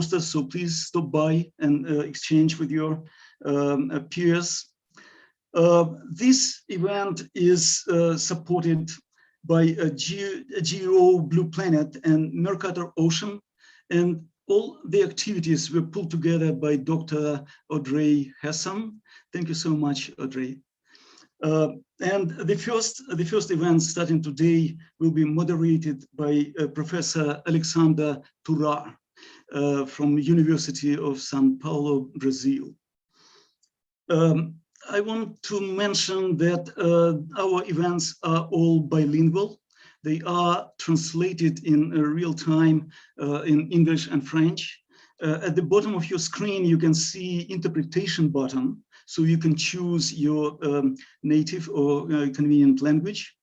so please stop by and exchange with your peers. This event is supported by GEO Blue Planet and Mercator Ocean, and all the activities were pulled together by Dr. Audrey Hessam. Thank you so much, Audrey. And the first event starting today will be moderated by Professor Alexander Turar from University of São Paulo, Brazil. I want to mention that our events are all bilingual. They are translated in real time in English and French. At the bottom of your screen, you can see interpretation button, so you can choose your native or convenient language.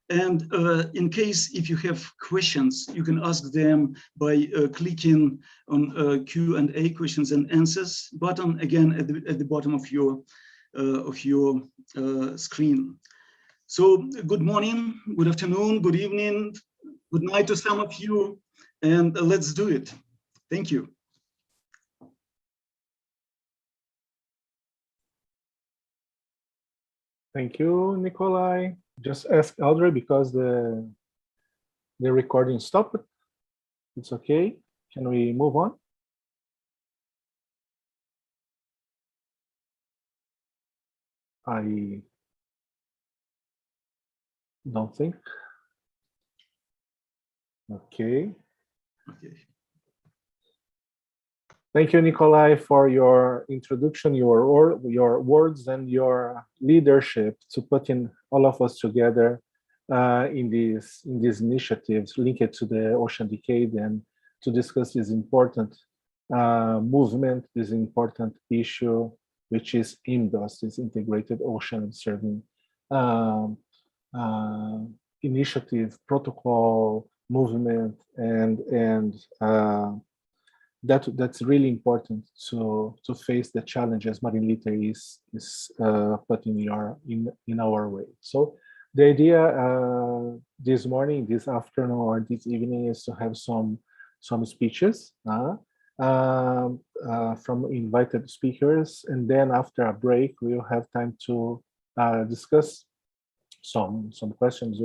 And in case if you have questions, you can ask them by clicking on Q&A, questions and answers button, again at the bottom of your screen. So good morning, good afternoon, good evening, good night to some of you, and let's do it. Thank you. Thank you, Nikolai. Just ask Audrey because the recording stopped. It's okay. Can we move on? I don't think. Okay. Thank you, Nikolai, for your introduction, your words, and your leadership to putting all of us together in these initiatives linked to the ocean decade and to discuss this important movement, this important issue, which is IMDOS, this Integrated Ocean Observing initiative, protocol, movement, and that's really important to face the challenges marine litter is put in our way. So the idea this morning, this afternoon, or this evening is to have some speeches from invited speakers, and then after a break we'll have time to discuss some questions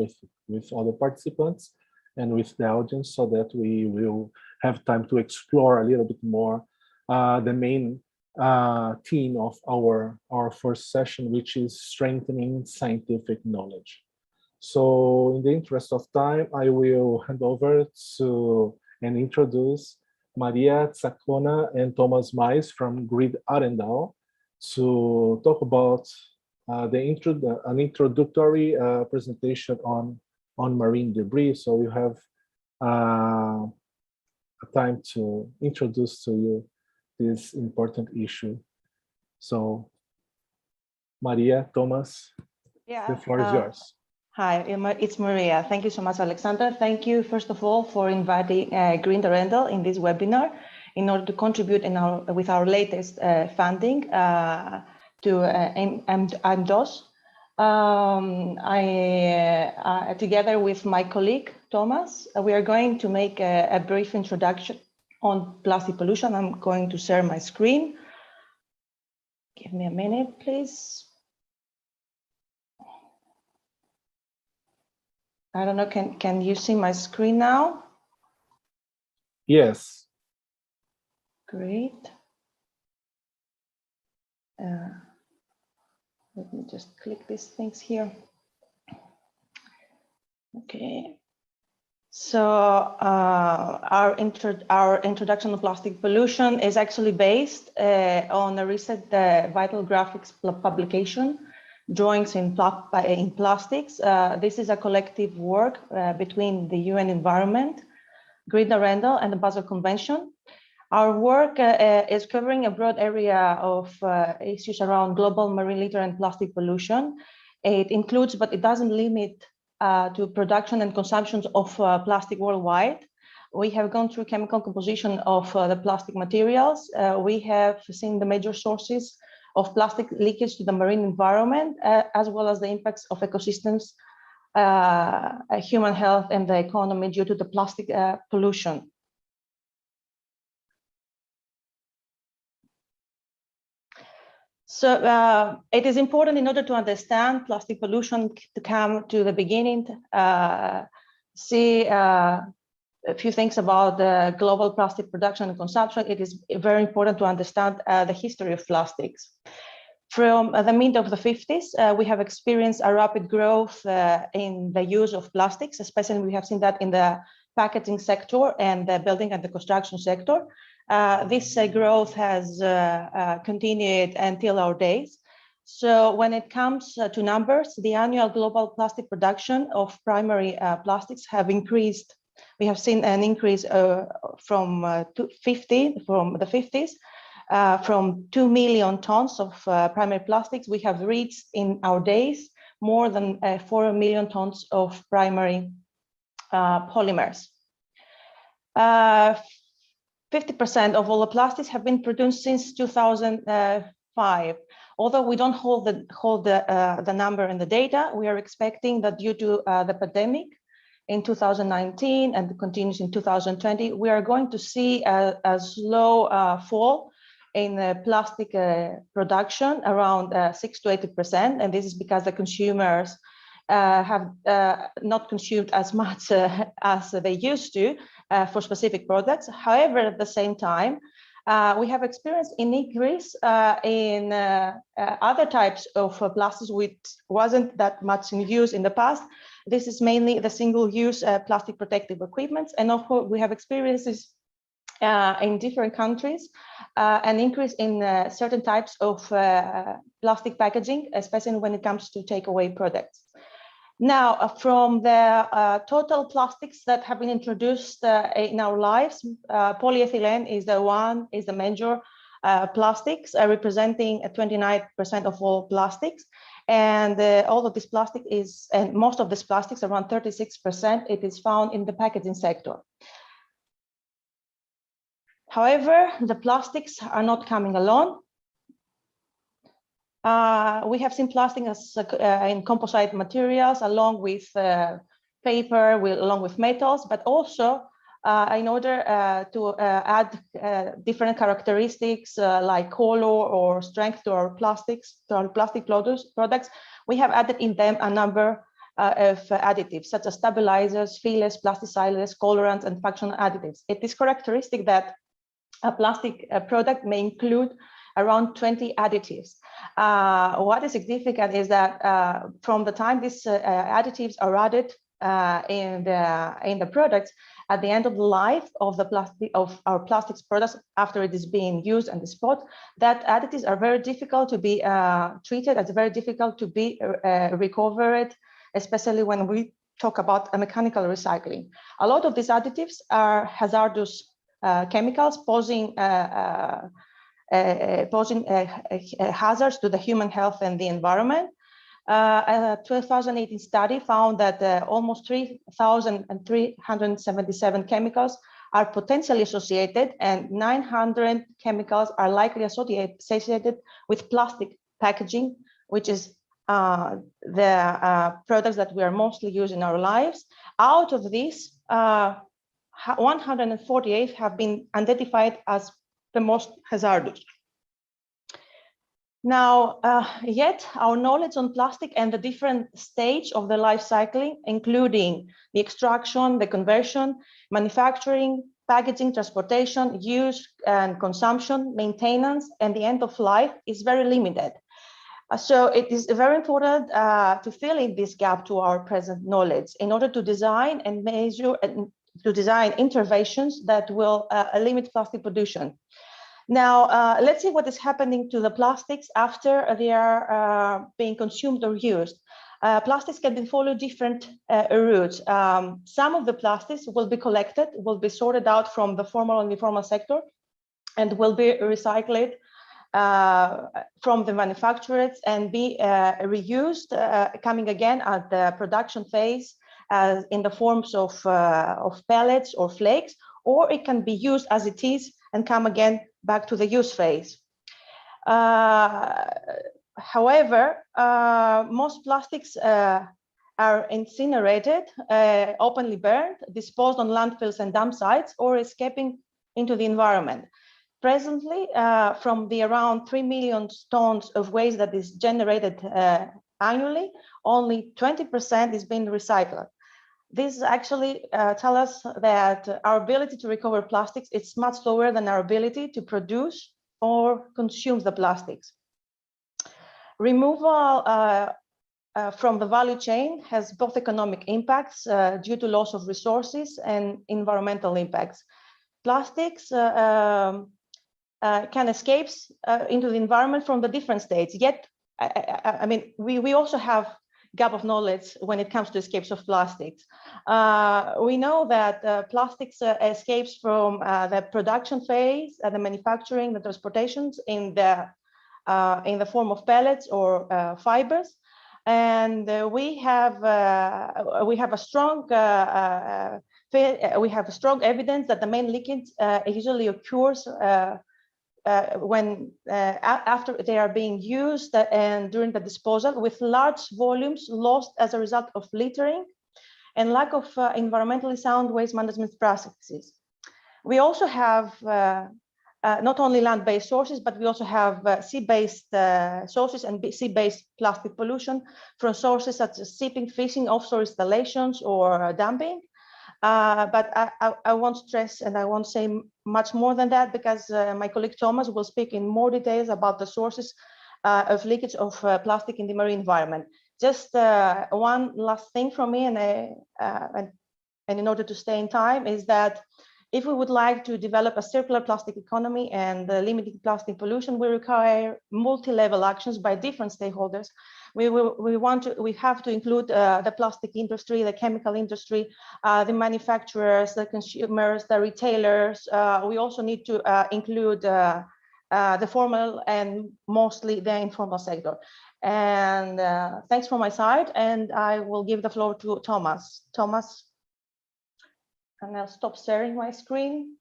with other participants and with the audience, so that we will have time to explore a little bit more the main theme of our first session, which is strengthening scientific knowledge. So in the interest of time, I will hand over to and introduce Maria Tsakona and Thomas Maes from Grid Arendal to talk about an introductory presentation on marine debris. So you have time to introduce to you this important issue. So Maria, Thomas, the floor is yours. Hi, it's Maria. Thank you so much, Alexander. Thank you, first of all, for inviting Grid Arendal in this webinar in order to contribute with our latest funding to IMDOS. Together with my colleague, Thomas, we are going to make a brief introduction on plastic pollution. I'm going to share my screen. Give me a minute, please. I don't know, can you see my screen now? Yes. Great. Let me just click these things here. Okay. So our introduction to plastic pollution is actually based on a recent Vital Graphics publication, Drawings in Plastics. This is a collective work between the UN Environment, Grid Arendal, and the Basel Convention. Our work is covering a broad area of issues around global marine litter and plastic pollution. It includes, but it doesn't limit to production and consumption of plastic worldwide. We have gone through chemical composition of the plastic materials. We have seen the major sources of plastic leakage to the marine environment, as well as the impacts of ecosystems, human health, and the economy due to the plastic pollution. So it is important in order to understand plastic pollution to come to the beginning, see a few things about the global plastic production and consumption. It is very important to understand the history of plastics. From the mid of the 50s, we have experienced a rapid growth in the use of plastics, especially we have seen that in the packaging sector and the building and the construction sector. This growth has continued until our days. So when it comes to numbers, the annual global plastic production of primary plastics have increased. We have seen an increase from the 50s. From 2 million tons of primary plastics, we have reached in our days more than 4 million tons of primary polymers. 50% of all the plastics have been produced since 2005. Although we don't hold the number in the data, we are expecting that due to the pandemic in 2019 and continues in 2020, we are going to see a slow fall in plastic production around 6 to 80%, and this is because the consumers have not consumed as much as they used to for specific products. However, at the same time, we have experienced an increase in other types of plastics which wasn't that much in use in the past. This is mainly the single-use plastic protective equipment, and of course we have experienced this in different countries, an increase in certain types of plastic packaging, especially when it comes to takeaway products. Now, from the total plastics that have been introduced in our lives, polyethylene is the major plastics, representing 29% of all plastics. And all of this plastic is, and most of this plastics, around 36%, it is found in the packaging sector. However, the plastics are not coming alone. We have seen plastic as in composite materials, along with paper, along with metals, but also in order to add different characteristics like color or strength to our plastics, to our plastic products, we have added in them a number of additives such as stabilizers, fillers, plasticizers, colorants, and functional additives. It is characteristic that a plastic product may include around 20 additives. What is significant is that from the time these additives are added in the products, at the end of the life of our plastics products, after it is being used and disposed, that additives are very difficult to be treated, as very difficult to be recovered, especially when we talk about a mechanical recycling. A lot of these additives are hazardous chemicals posing hazards to the human health and the environment. A 2018 study found that almost 3,377 chemicals are potentially associated, and 900 chemicals are likely associated with plastic packaging, which is the products that we are mostly using in our lives. Out of these, 148 have been identified as the most hazardous. Now, yet our knowledge on plastic and the different stage of the life cycle, including the extraction, the conversion, manufacturing, packaging, transportation, use and consumption, maintenance, and the end of life, is very limited. So it is very important to fill in this gap to our present knowledge in order to design and measure and to design interventions that will limit plastic pollution. Now, let's see what is happening to the plastics after they are being consumed or used. Plastics can follow different routes. Some of the plastics will be collected, will be sorted out from the formal and informal sector, and will be recycled from the manufacturers and be reused, coming again at the production phase in the forms of pellets or flakes, or it can be used as it is and come again back to the use phase. However, most plastics are incinerated, openly burned, disposed on landfills and dump sites, or escaping into the environment. presently, from the around 3 million tons of waste that is generated annually, only 20% is being recycled. This actually tells us that our ability to recover plastics is much lower than our ability to produce or consume the plastics. Removal from the value chain has both economic impacts due to loss of resources and environmental impacts. Plastics can escape into the environment from the different states, yet I mean, we also have gap of knowledge when it comes to escapes of plastics. We know that plastics escapes from the production phase, the manufacturing, the transportations in the form of pellets or fibers, and we have a strong evidence that the main leakage usually occurs when after they are being used and during the disposal, with large volumes lost as a result of littering and lack of environmentally sound waste management practices. We also have not only land-based sources, but we also have sea-based sources and sea-based plastic pollution from sources such as shipping, fishing, offshore installations, or dumping. But I won't stress and I won't say much more than that, because my colleague Thomas will speak in more details about the sources of leakage of plastic in the marine environment. Just one last thing from me, and in order to stay in time, is that if we would like to develop a circular plastic economy and limiting plastic pollution, we require multi-level actions by different stakeholders. We have to include the plastic industry, the chemical industry, the manufacturers, the consumers, the retailers. We also need to include the formal and mostly the informal sector. And thanks from my side, and I will give the floor to Thomas. Thomas, and I'll stop sharing my screen.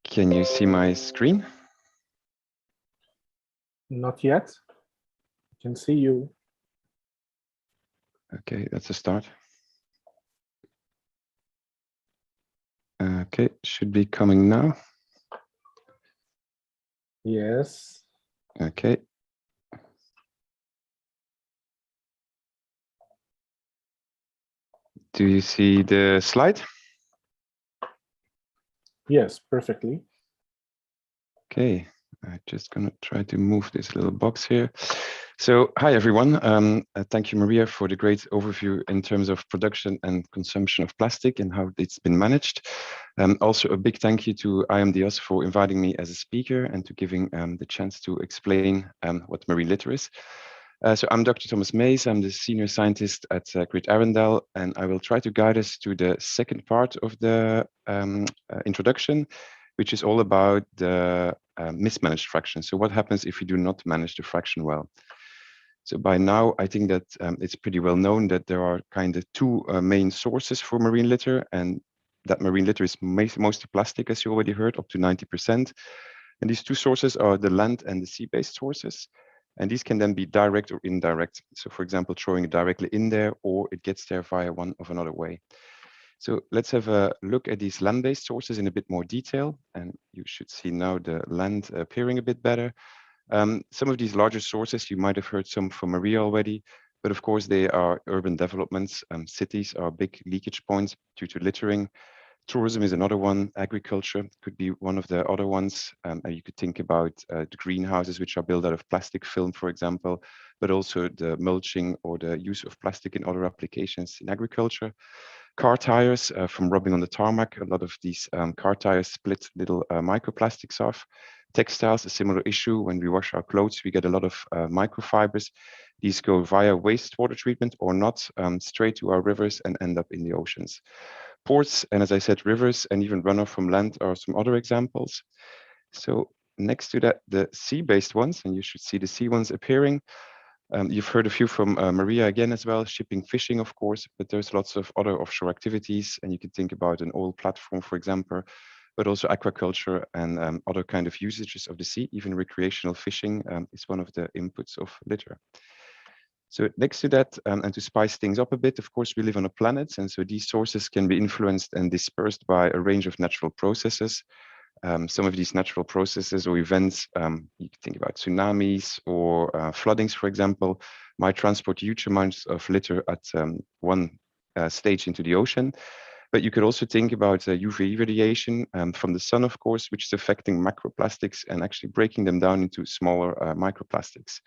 Can you see my screen? Not yet. I can see you. Okay, that's a start. Okay, should be coming now. Yes. Okay. Do you see the slide? Yes, perfectly. Okay, I'm just gonna try to move this little box here. So, hi everyone. Thank you, Maria, for the great overview in terms of production and consumption of plastic and how it's been managed. Also, a big thank you to IMDOS for inviting me as a speaker and to giving the chance to explain what marine litter is. So I'm Dr. Thomas Maes. I'm the senior scientist at Great Arendal, and I will try to guide us to the second part of the introduction, which is all about the mismanaged fraction. So what happens if you do not manage the fraction well? So by now, I think that it's pretty well known that there are kind of two main sources for marine litter, and that marine litter is mostly plastic, as you already heard, up to 90%. And these two sources are the land and the sea-based sources. And these can then be direct or indirect. So for example, throwing it directly in there, or it gets there via one of another way. So let's have a look at these land-based sources in a bit more detail. And you should see now the land appearing a bit better. Some of these larger sources, you might have heard some from Maria already, but of course they are urban developments. Cities are big leakage points due to littering. Tourism is another one. Agriculture could be one of the other ones. You could think about the greenhouses, which are built out of plastic film, for example, but also the mulching or the use of plastic in other applications in agriculture. Car tires from rubbing on the tarmac. A lot of these car tires split little microplastics off. Textiles, a similar issue. When we wash our clothes, we get a lot of microfibers. These go via wastewater treatment or not, straight to our rivers and end up in the oceans. Ports, and as I said, rivers and even runoff from land are some other examples. So next to that, the sea-based ones, and you should see the sea ones appearing. You've heard a few from Maria again as well, shipping, fishing, of course, but there's lots of other offshore activities, and you can think about an oil platform, for example, but also aquaculture and other kind of usages of the sea. Even recreational fishing is one of the inputs of litter. So next to that, and to spice things up a bit, of course, we live on a planet, and so these sources can be influenced and dispersed by a range of natural processes. Some of these natural processes or events, you can think about tsunamis or floodings, for example, might transport huge amounts of litter at one stage into the ocean. But you could also think about UV radiation from the sun, of course, which is affecting macroplastics and actually breaking them down into smaller microplastics.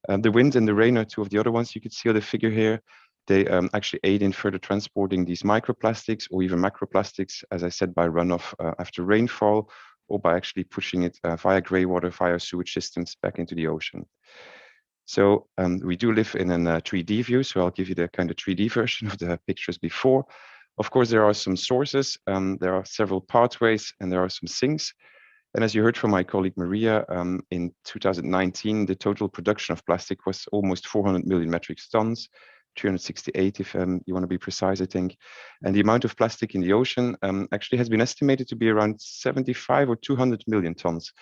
The wind and the rain are two of the other ones you could see on the figure here. They actually aid in further transporting these microplastics or even macroplastics, as I said, by runoff after rainfall, or by actually pushing it via greywater, via sewage systems back into the ocean. So we do live in a 3D view, so I'll give you the kind of 3D version of the pictures before. Of course, there are some sources, there are several pathways, and there are some sinks. And as you heard from my colleague Maria, in 2019, the total production of plastic was almost 400 million metric tons, 368 if you want to be precise, I think. And the amount of plastic in the ocean actually has been estimated to be around 75 or 200 million tons.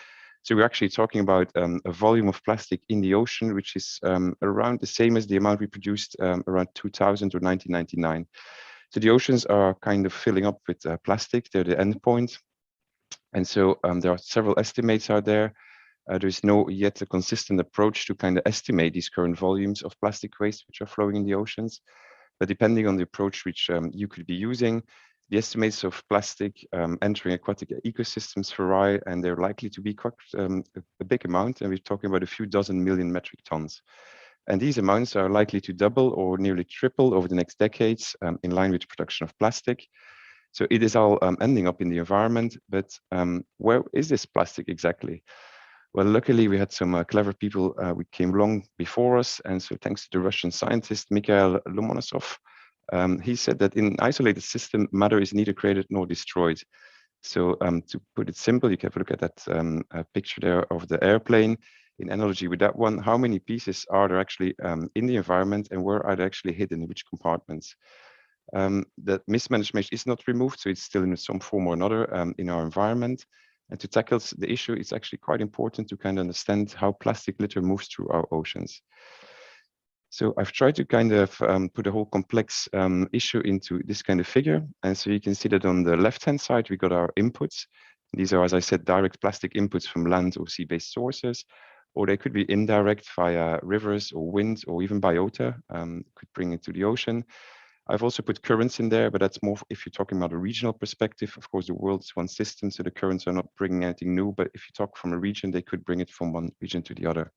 So we're actually talking about a volume of plastic in the ocean, which is around the same as the amount we produced around 2000 or 1999. So the oceans are kind of filling up with plastic. They're the end point. And so there are several estimates out there. There is no yet a consistent approach to kind of estimate these current volumes of plastic waste which are flowing in the oceans. But depending on the approach which you could be using, the estimates of plastic entering aquatic ecosystems vary, and they're likely to be quite a big amount. And we're talking about a few dozen million metric tons. And these amounts are likely to double or nearly triple over the next decades in line with the production of plastic. So it is all ending up in the environment, but where is this plastic exactly? Well, luckily we had some clever people who came along before us, and so thanks to the Russian scientist Mikhail Lomonosov, he said that in an isolated system, matter is neither created nor destroyed. So to put it simple, you can have a look at that picture there of the airplane. In analogy with that one, how many pieces are there actually in the environment, and where are they actually hidden, in which compartments? That mismanagement is not removed, so it's still in some form or another in our environment. And to tackle the issue, it's actually quite important to kind of understand how plastic litter moves through our oceans. So I've tried to kind of put a whole complex issue into this kind of figure. And so you can see that on the left-hand side, we got our inputs. These are, as I said, direct plastic inputs from land or sea-based sources, or they could be indirect via rivers or wind or even biota, could bring it to the ocean. I've also put currents in there, but that's more if you're talking about a regional perspective. Of course, the world is one system, so the currents are not bringing anything new, but if you talk from a region, they could bring it from one region to the other.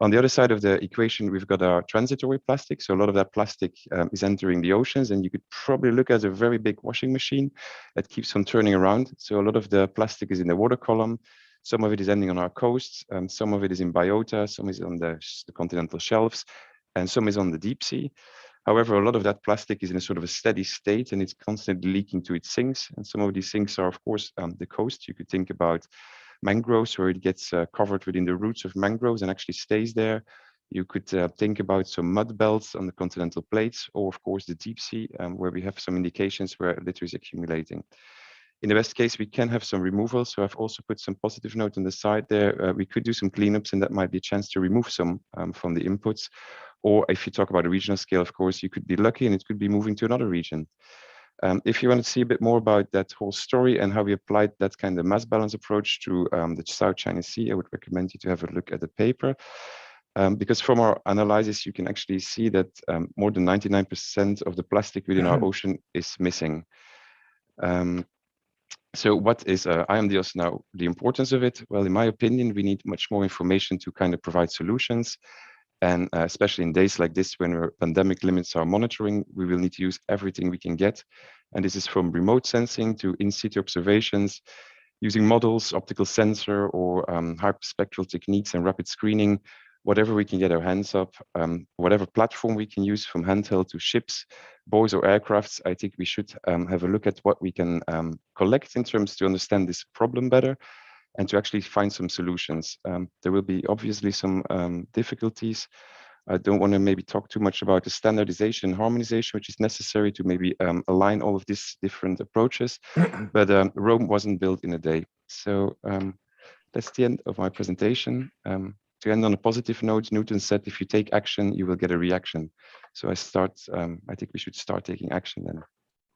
On the other side of the equation, we've got our transitory plastic. So a lot of that plastic is entering the oceans, and you could probably look at a very big washing machine that keeps on turning around. So a lot of the plastic is in the water column. Some of it is ending on our coasts, some of it is in biota, some is on the continental shelves, and some is on the deep sea. However, a lot of that plastic is in a sort of a steady state, and it's constantly leaking to its sinks. And some of these sinks are, of course, the coast. You could think about mangroves, where it gets covered within the roots of mangroves and actually stays there. You could think about some mud belts on the continental plates, or of course the deep sea, where we have some indications where litter is accumulating. In the best case, we can have some removal. So I've also put some positive note on the side there. We could do some cleanups, and that might be a chance to remove some from the inputs. Or if you talk about a regional scale, of course, you could be lucky and it could be moving to another region. If you want to see a bit more about that whole story and how we applied that kind of mass balance approach to the South China Sea, I would recommend you to have a look at the paper. Because from our analysis, you can actually see that more than 99% of the plastic within our ocean is missing. So what is IMDOS now, the importance of it? Well, in my opinion, we need much more information to kind of provide solutions. And especially in days like this, when our pandemic limits our monitoring, we will need to use everything we can get. And this is from remote sensing to in situ observations, using models, optical sensor, or hyperspectral techniques and rapid screening, whatever we can get our hands up, whatever platform we can use, from handheld to ships, buoys or aircrafts. I think we should have a look at what we can collect in terms to understand this problem better, and to actually find some solutions. There will be obviously some difficulties. I don't want to maybe talk too much about the standardization and harmonization, which is necessary to maybe align all of these different approaches, but Rome wasn't built in a day. So that's the end of my presentation. To end on a positive note, Newton said, if you take action, you will get a reaction. So I think we should start taking action then.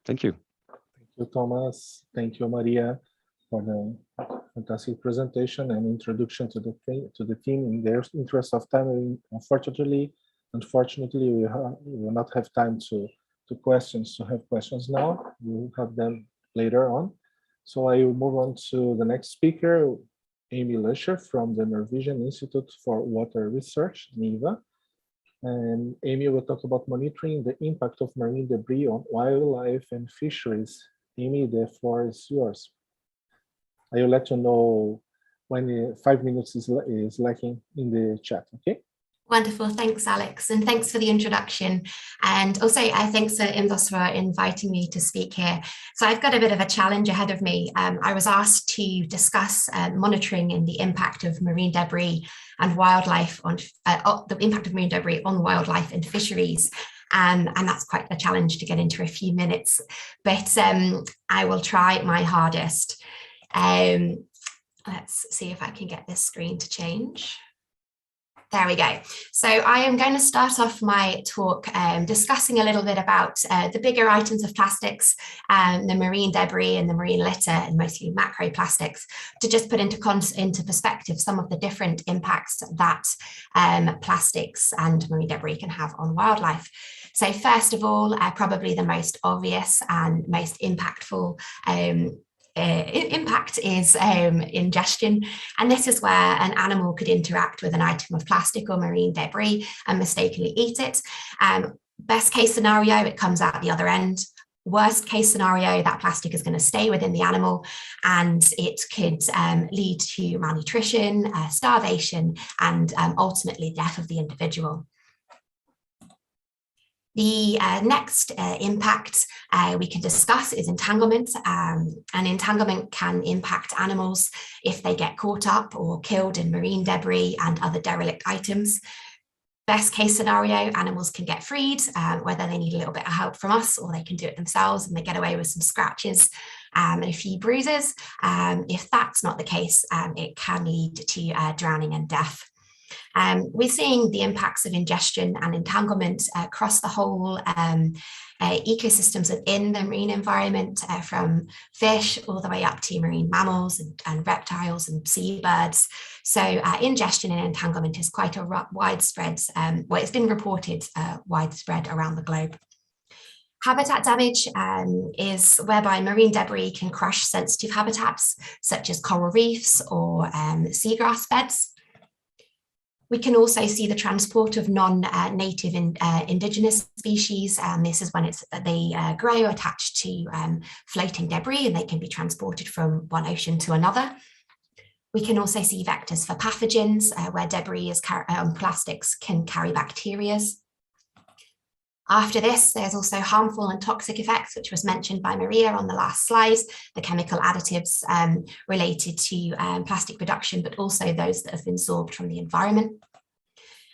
Thank you. Thank you, Thomas. Thank you, Maria, for the fantastic presentation and introduction to the team. In the interest of time, unfortunately, we will not have time to have questions now. We will have them later on. So I will move on to the next speaker, Amy Lusher from the Norwegian Institute for Water Research, NIVA. And Amy will talk about monitoring the impact of marine debris on wildlife and fisheries. Amy, the floor is yours. I will let you know when 5 minutes is lacking in the chat, okay? Wonderful, thanks Alex, and thanks for the introduction. And also thanks to IMDOS for inviting me to speak here. So I've got a bit of a challenge ahead of me. I was asked to discuss monitoring and the impact of marine debris and wildlife on the impact of marine debris on wildlife and fisheries. And that's quite a challenge to get into a few minutes, but I will try my hardest. Let's see if I can get this screen to change. There we go. So I am going to start off my talk discussing a little bit about the bigger items of plastics, the marine debris and the marine litter, and mostly macroplastics, to just put into perspective some of the different impacts that plastics and marine debris can have on wildlife. So first of all, probably the most obvious and most impactful impact is ingestion, and this is where an animal could interact with an item of plastic or marine debris and mistakenly eat it. Best case scenario, it comes out the other end. Worst case scenario, that plastic is going to stay within the animal and it could lead to malnutrition, starvation, and ultimately death of the individual. The next impact we can discuss is entanglement, and entanglement can impact animals if they get caught up or killed in marine debris and other derelict items. Best case scenario, animals can get freed, whether they need a little bit of help from us or they can do it themselves and they get away with some scratches and a few bruises. If that's not the case, it can lead to drowning and death. We're seeing the impacts of ingestion and entanglement across the whole ecosystems within the marine environment, from fish all the way up to marine mammals and reptiles and seabirds. So ingestion and entanglement is quite a widespread, well, it's been reported widespread around the globe. Habitat damage is whereby marine debris can crush sensitive habitats such as coral reefs or seagrass beds. We can also see the transport of non-native indigenous species. This is when they grow attached to floating debris and they can be transported from one ocean to another. We can also see vectors for pathogens where debris on plastics can carry bacteria. After this, there's also harmful and toxic effects, which was mentioned by Maria on the last slide, the chemical additives related to plastic production, but also those that have been absorbed from the environment.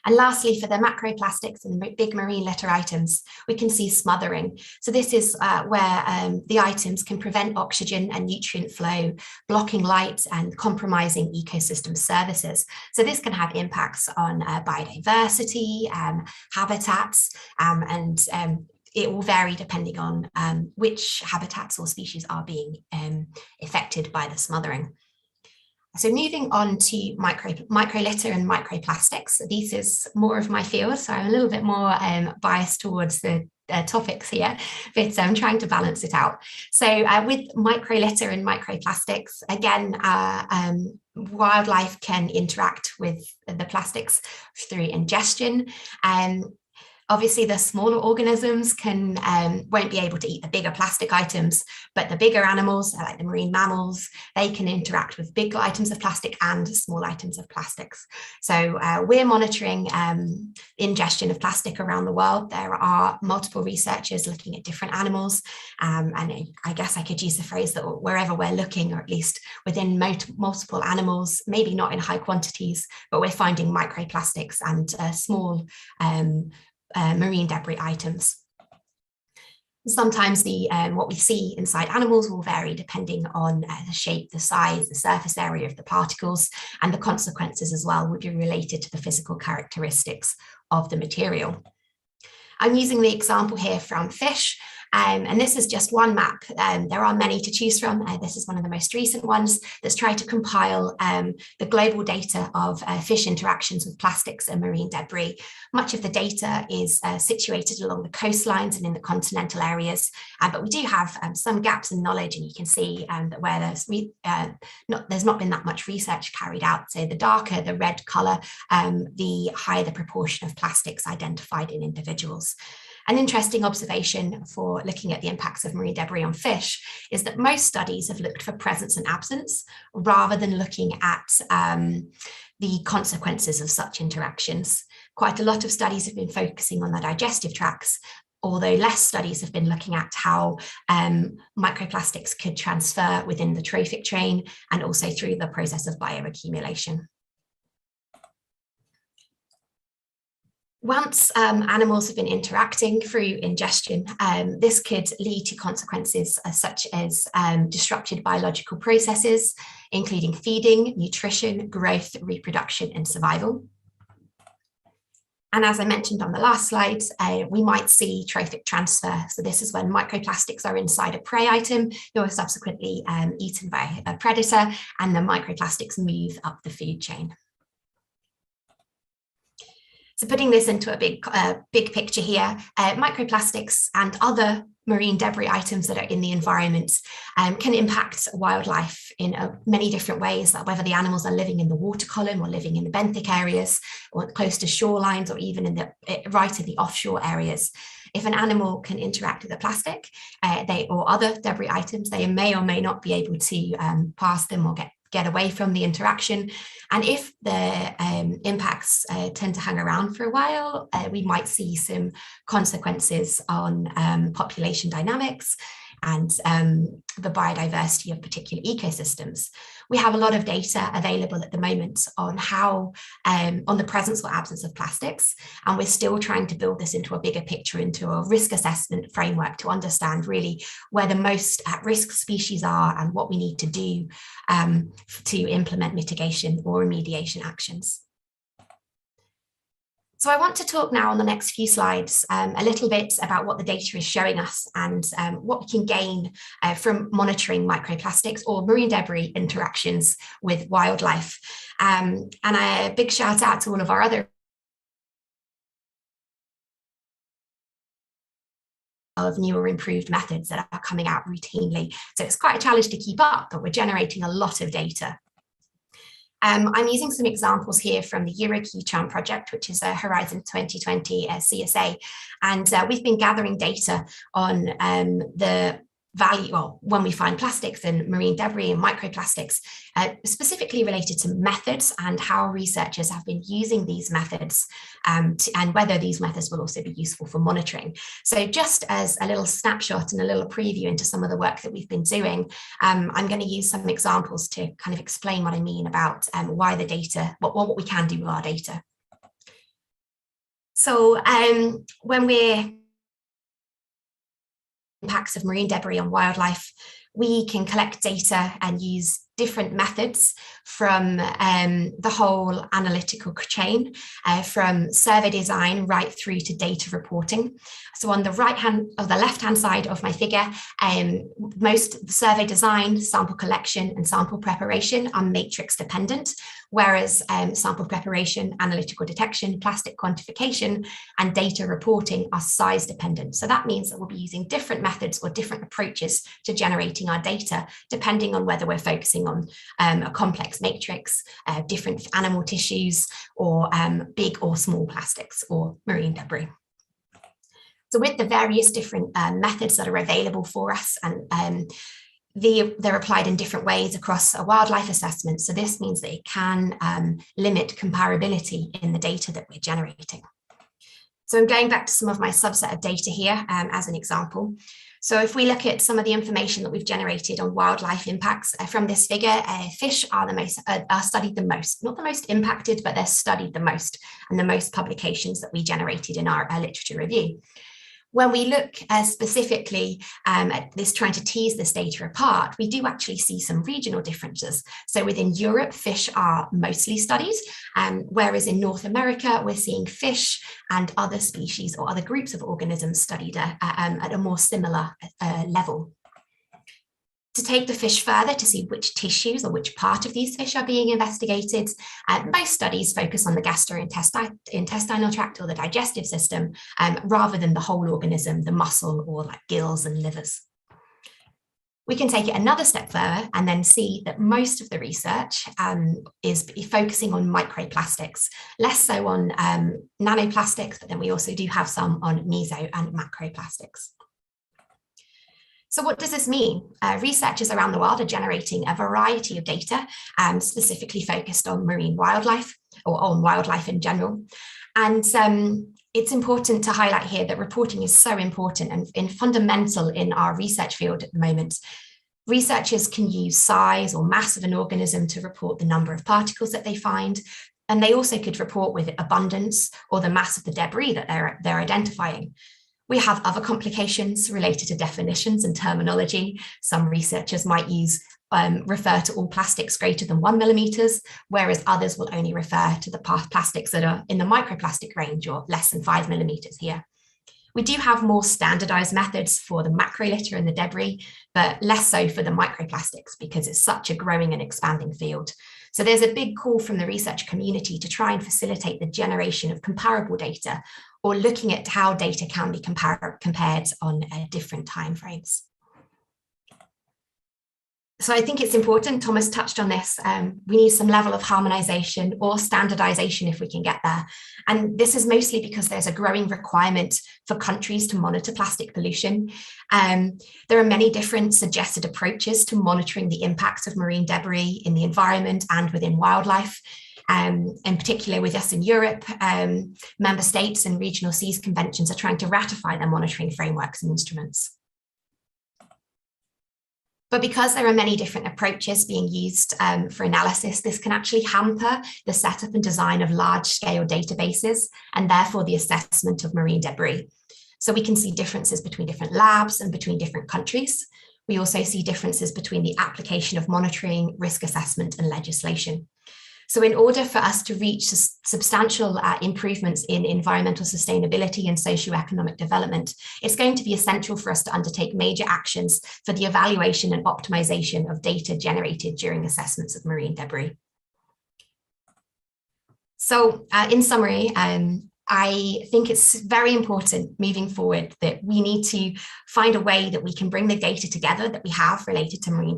And lastly, for the macroplastics and big marine litter items, we can see smothering. So this is where the items can prevent oxygen and nutrient flow, blocking light and compromising ecosystem services. So this can have impacts on biodiversity, habitats, and it will vary depending on which habitats or species are being affected by the smothering. So moving on to microlitter and microplastics. This is more of my field, so I'm a little bit more biased towards the topics here, but I'm trying to balance it out. So with microlitter and microplastics, again, wildlife can interact with the plastics through ingestion. Obviously, the smaller organisms won't be able to eat the bigger plastic items, but the bigger animals, like the marine mammals, they can interact with big items of plastic and small items of plastics. So we're monitoring ingestion of plastic around the world. There are multiple researchers looking at different animals. And I guess I could use the phrase that wherever we're looking, or at least within multiple animals, maybe not in high quantities, but we're finding microplastics and small marine debris items. Sometimes what we see inside animals will vary depending on the shape, the size, the surface area of the particles, and the consequences as well would be related to the physical characteristics of the material. I'm using the example here from fish, and this is just one map. There are many to choose from. This is one of the most recent ones that's tried to compile the global data of fish interactions with plastics and marine debris. Much of the data is situated along the coastlines and in the continental areas, but we do have some gaps in knowledge, and you can see that where there's not been that much research carried out. So the darker the red colour, the higher the proportion of plastics identified in individuals. An interesting observation for looking at the impacts of marine debris on fish is that most studies have looked for presence and absence rather than looking at the consequences of such interactions. Quite a lot of studies have been focusing on the digestive tracts, although less studies have been looking at how microplastics could transfer within the trophic chain and also through the process of bioaccumulation. Once animals have been interacting through ingestion, this could lead to consequences such as disrupted biological processes, including feeding, nutrition, growth, reproduction, and survival. And as I mentioned on the last slide, we might see trophic transfer. So this is when microplastics are inside a prey item who are subsequently eaten by a predator, and the microplastics move up the food chain. So putting this into a big picture here, microplastics and other marine debris items that are in the environment can impact wildlife in many different ways, like whether the animals are living in the water column or living in the benthic areas or close to shorelines or even in right in the offshore areas. If an animal can interact with the plastic or other debris items, they may or may not be able to pass them or get away from the interaction. And if the impacts tend to hang around for a while, we might see some consequences on population dynamics and the biodiversity of particular ecosystems. We have a lot of data available at the moment on how, on the presence or absence of plastics, and we're still trying to build this into a bigger picture, into a risk assessment framework to understand really where the most at-risk species are and what we need to do to implement mitigation or remediation actions. So I want to talk now on the next few slides a little bit about what the data is showing us and what we can gain from monitoring microplastics or marine debris interactions with wildlife. And a big shout out to all of our other of newer improved methods that are coming out routinely. So it's quite a challenge to keep up, but we're generating a lot of data. I'm using some examples here from the EuroQCHARM project, which is a Horizon 2020 CSA, and we've been gathering data on the value, well, when we find plastics and marine debris and microplastics, specifically related to methods and how researchers have been using these methods and whether these methods will also be useful for monitoring. So just as a little snapshot and a little preview into some of the work that we've been doing, I'm going to use some examples to kind of explain what I mean about why the data, what we can do with our data. So when we're impacts of marine debris on wildlife, we can collect data and use different methods from the whole analytical chain, from survey design right through to data reporting. So on the left-hand side of my figure, most survey design, sample collection and sample preparation are matrix dependent, whereas sample preparation, analytical detection, plastic quantification and data reporting are size dependent. So that means that we'll be using different methods or different approaches to generating our data, depending on whether we're focusing on a complex matrix, different animal tissues, or big or small plastics or marine debris. So with the various different methods that are available for us, and they're applied in different ways across a wildlife assessment. So this means that it can limit comparability in the data that we're generating. So I'm going back to some of my subset of data here as an example. So if we look at some of the information that we've generated on wildlife impacts from this figure, fish are studied the most, not the most impacted, but they're studied the most, and the most publications that we generated in our literature review. When we look specifically at this, trying to tease this data apart, we do actually see some regional differences. So within Europe, fish are mostly studied, whereas in North America, we're seeing fish and other species or other groups of organisms studied at a more similar level. To take the fish further to see which tissues or which part of these fish are being investigated, most studies focus on the gastrointestinal tract or the digestive system, rather than the whole organism, the muscle or like gills and livers. We can take it another step further and then see that most of the research is focusing on microplastics, less so on nanoplastics, but then we also do have some on meso and macroplastics. So what does this mean? Researchers around the world are generating a variety of data, specifically focused on marine wildlife or on wildlife in general. And it's important to highlight here that reporting is so important and fundamental in our research field at the moment. Researchers can use size or mass of an organism to report the number of particles that they find, and they also could report with abundance or the mass of the debris that they're identifying. We have other complications related to definitions and terminology. Some researchers might refer to all plastics greater than 1 millimeters, whereas others will only refer to the plastics that are in the microplastic range or less than 5 millimeters here. We do have more standardized methods for the macrolitter and the debris, but less so for the microplastics because it's such a growing and expanding field. So there's a big call from the research community to try and facilitate the generation of comparable data, or looking at how data can be compared on different timeframes. So I think it's important, Thomas touched on this, we need some level of harmonization or standardization if we can get there. And this is mostly because there's a growing requirement for countries to monitor plastic pollution. There are many different suggested approaches to monitoring the impacts of marine debris in the environment and within wildlife. In particular with us in Europe, member states and regional seas conventions are trying to ratify their monitoring frameworks and instruments. But because there are many different approaches being used for analysis, this can actually hamper the setup and design of large-scale databases and therefore the assessment of marine debris. So we can see differences between different labs and between different countries. We also see differences between the application of monitoring, risk assessment, and legislation. So in order for us to reach substantial improvements in environmental sustainability and socioeconomic development, it's going to be essential for us to undertake major actions for the evaluation and optimization of data generated during assessments of marine debris. So in summary, I think it's very important moving forward that we need to find a way that we can bring the data together that we have related to marine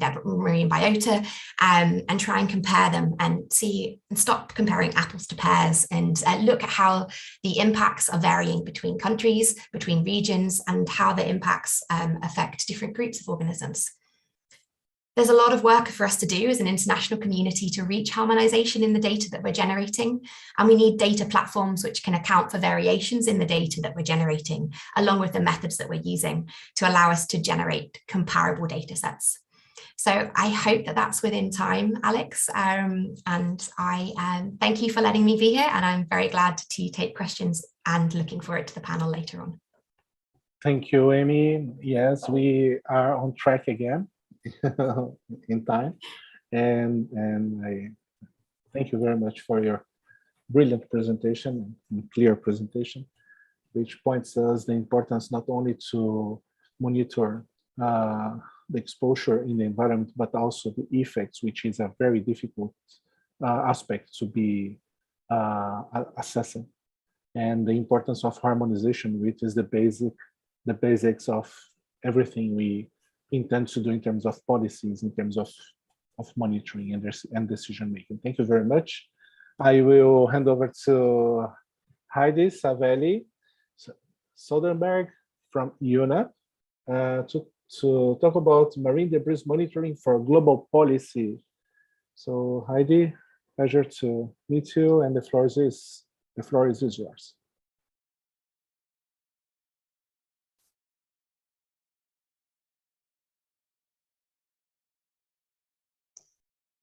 biota and try and compare them and stop comparing apples to pears and look at how the impacts are varying between countries, between regions, and how the impacts affect different groups of organisms. There's a lot of work for us to do as an international community to reach harmonization in the data that we're generating. And we need data platforms which can account for variations in the data that we're generating, along with the methods that we're using to allow us to generate comparable data sets. So I hope that that's within time, Alex. And I thank you for letting me be here. And I'm very glad to take questions and looking forward to the panel later on. Thank you, Amy. Yes, we are on track again. In time, and I thank you very much for your brilliant presentation and clear presentation, which points us the importance not only to monitor the exposure in the environment, but also the effects, which is a very difficult aspect to be assessing, and the importance of harmonization, which is the basics of everything we intend to do in terms of policies, in terms of monitoring and decision making. Thank you very much. I will hand over to Heidi Savelli-Soderberg, from UNEP to talk about marine debris monitoring for global policy. So Heidi, pleasure to meet you, and the floor is yours.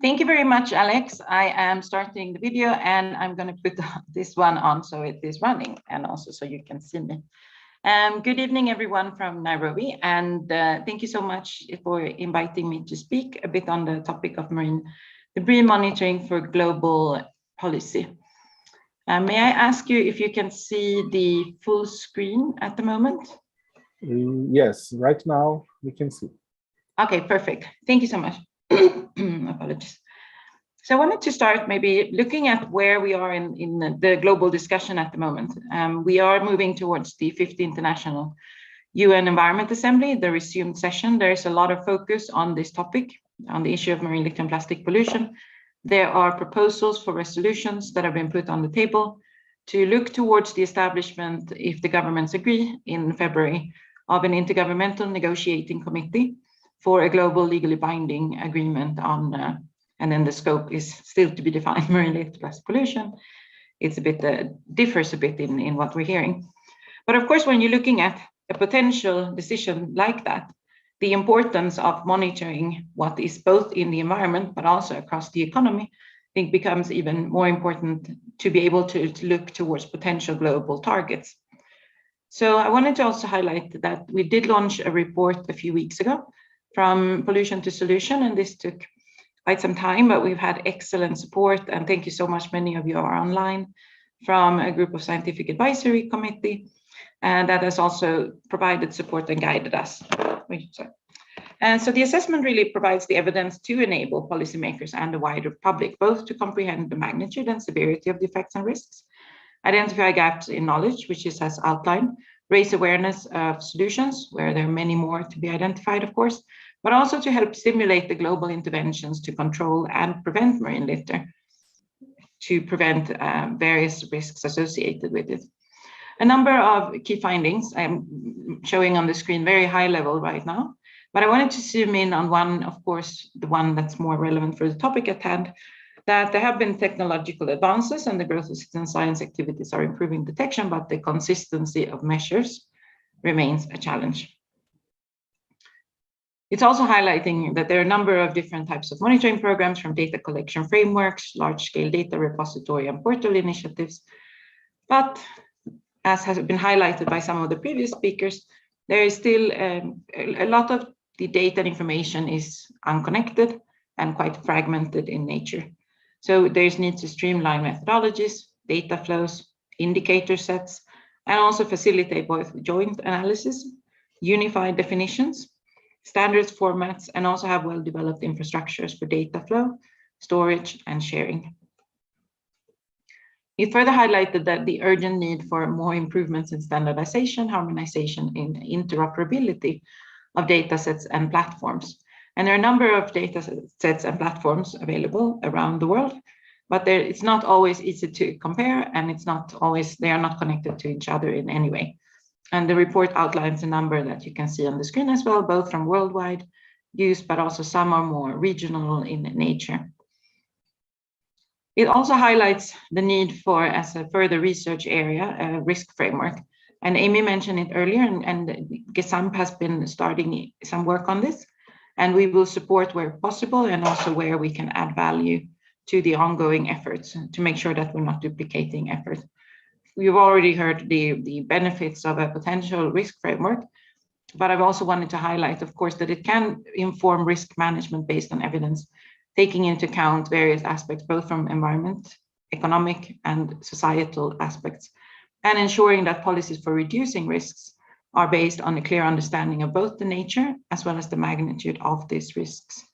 Thank you very much, Alex. I am starting the video and I'm going to put this one on so it is running and also so you can see me. Good evening, everyone from Nairobi, and thank you so much for inviting me to speak a bit on the topic of marine debris monitoring for global policy. May I ask you if you can see the full screen at the moment? Yes, right now we can see. Okay, perfect. Thank you so much. Apologies. So I wanted to start maybe looking at where we are in the global discussion at the moment. We are moving towards the 5th International UN Environment Assembly, the resumed session. There is a lot of focus on this topic, on the issue of marine litter and plastic pollution. There are proposals for resolutions that have been put on the table to look towards the establishment, if the governments agree, in February, of an intergovernmental negotiating committee for a global legally binding agreement on, and then the scope is still to be defined, marine litter plastic pollution. It's a bit, differs a bit in what we're hearing. But of course, when you're looking at a potential decision like that, the importance of monitoring what is both in the environment, but also across the economy, I think becomes even more important to be able to look towards potential global targets. So I wanted to also highlight that we did launch a report a few weeks ago, From Pollution to Solution, and this took quite some time, but we've had excellent support, and thank you so much. Many of you are online, from a group of scientific advisory committee, and that has also provided support and guided us. And so the assessment really provides the evidence to enable policymakers and the wider public both to comprehend the magnitude and severity of the effects and risks, identify gaps in knowledge, which is as outlined, raise awareness of solutions, where there are many more to be identified, of course, but also to help stimulate the global interventions to control and prevent marine litter, to prevent various risks associated with it. A number of key findings I'm showing on the screen, very high level right now, but I wanted to zoom in on one, of course, the one that's more relevant for the topic at hand, that there have been technological advances and the growth of citizen science activities are improving detection, but the consistency of measures remains a challenge. It's also highlighting that there are a number of different types of monitoring programs, from data collection frameworks, large-scale data repository and portal initiatives. But as has been highlighted by some of the previous speakers, there is still a lot of the data and information is unconnected and quite fragmented in nature. So there's need to streamline methodologies, data flows, indicator sets, and also facilitate both joint analysis, unified definitions, standards formats, and also have well-developed infrastructures for data flow, storage, and sharing. It further highlighted that the urgent need for more improvements in standardization, harmonization, and interoperability of data sets and platforms. And there are a number of data sets and platforms available around the world, but it's not always easy to compare, and it's not always, they are not connected to each other in any way. And the report outlines a number that you can see on the screen as well, both from worldwide use, but also some are more regional in nature. It also highlights the need for, as a further research area, a risk framework. And Amy mentioned it earlier, and GESAMP has been starting some work on this. And we will support where possible and also where we can add value to the ongoing efforts to make sure that we're not duplicating effort. We've already heard the benefits of a potential risk framework, but I've also wanted to highlight, of course, that it can inform risk management based on evidence, taking into account various aspects, both from environment, economic, and societal aspects, and ensuring that policies for reducing risks are based on a clear understanding of both the nature as well as the magnitude of these risks,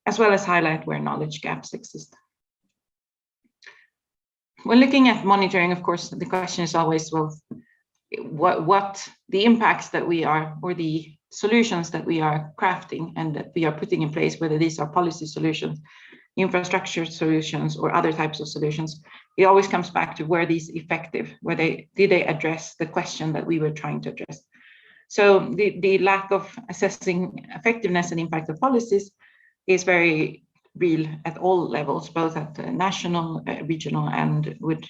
as well as highlight where knowledge gaps exist. When looking at monitoring, of course, the question is always, well, what the impacts that we are, or the solutions that we are crafting and that we are putting in place, whether these are policy solutions, infrastructure solutions, or other types of solutions, it always comes back to were these effective? Did they address the question that we were trying to address? So the lack of assessing effectiveness and impact of policies is very real at all levels, both at the national, regional, and would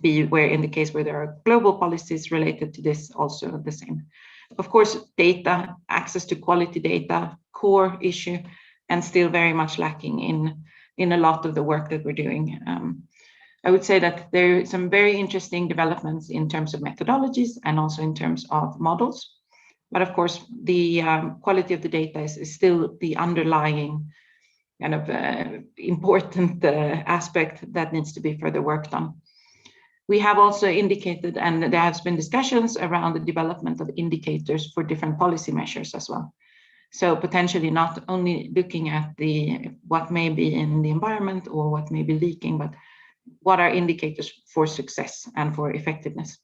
be where in the case where there are global policies related to this also the same. Of course, data, access to quality data, core issue, and still very much lacking in a lot of the work that we're doing. I would say that there are some very interesting developments in terms of methodologies and also in terms of models. But of course, the quality of the data is still the underlying kind of important aspect that needs to be further worked on. We have also indicated, and there has been discussions around the development of indicators for different policy measures as well. So potentially not only looking at what may be in the environment or what may be leaking, but what are indicators for success and for effectiveness.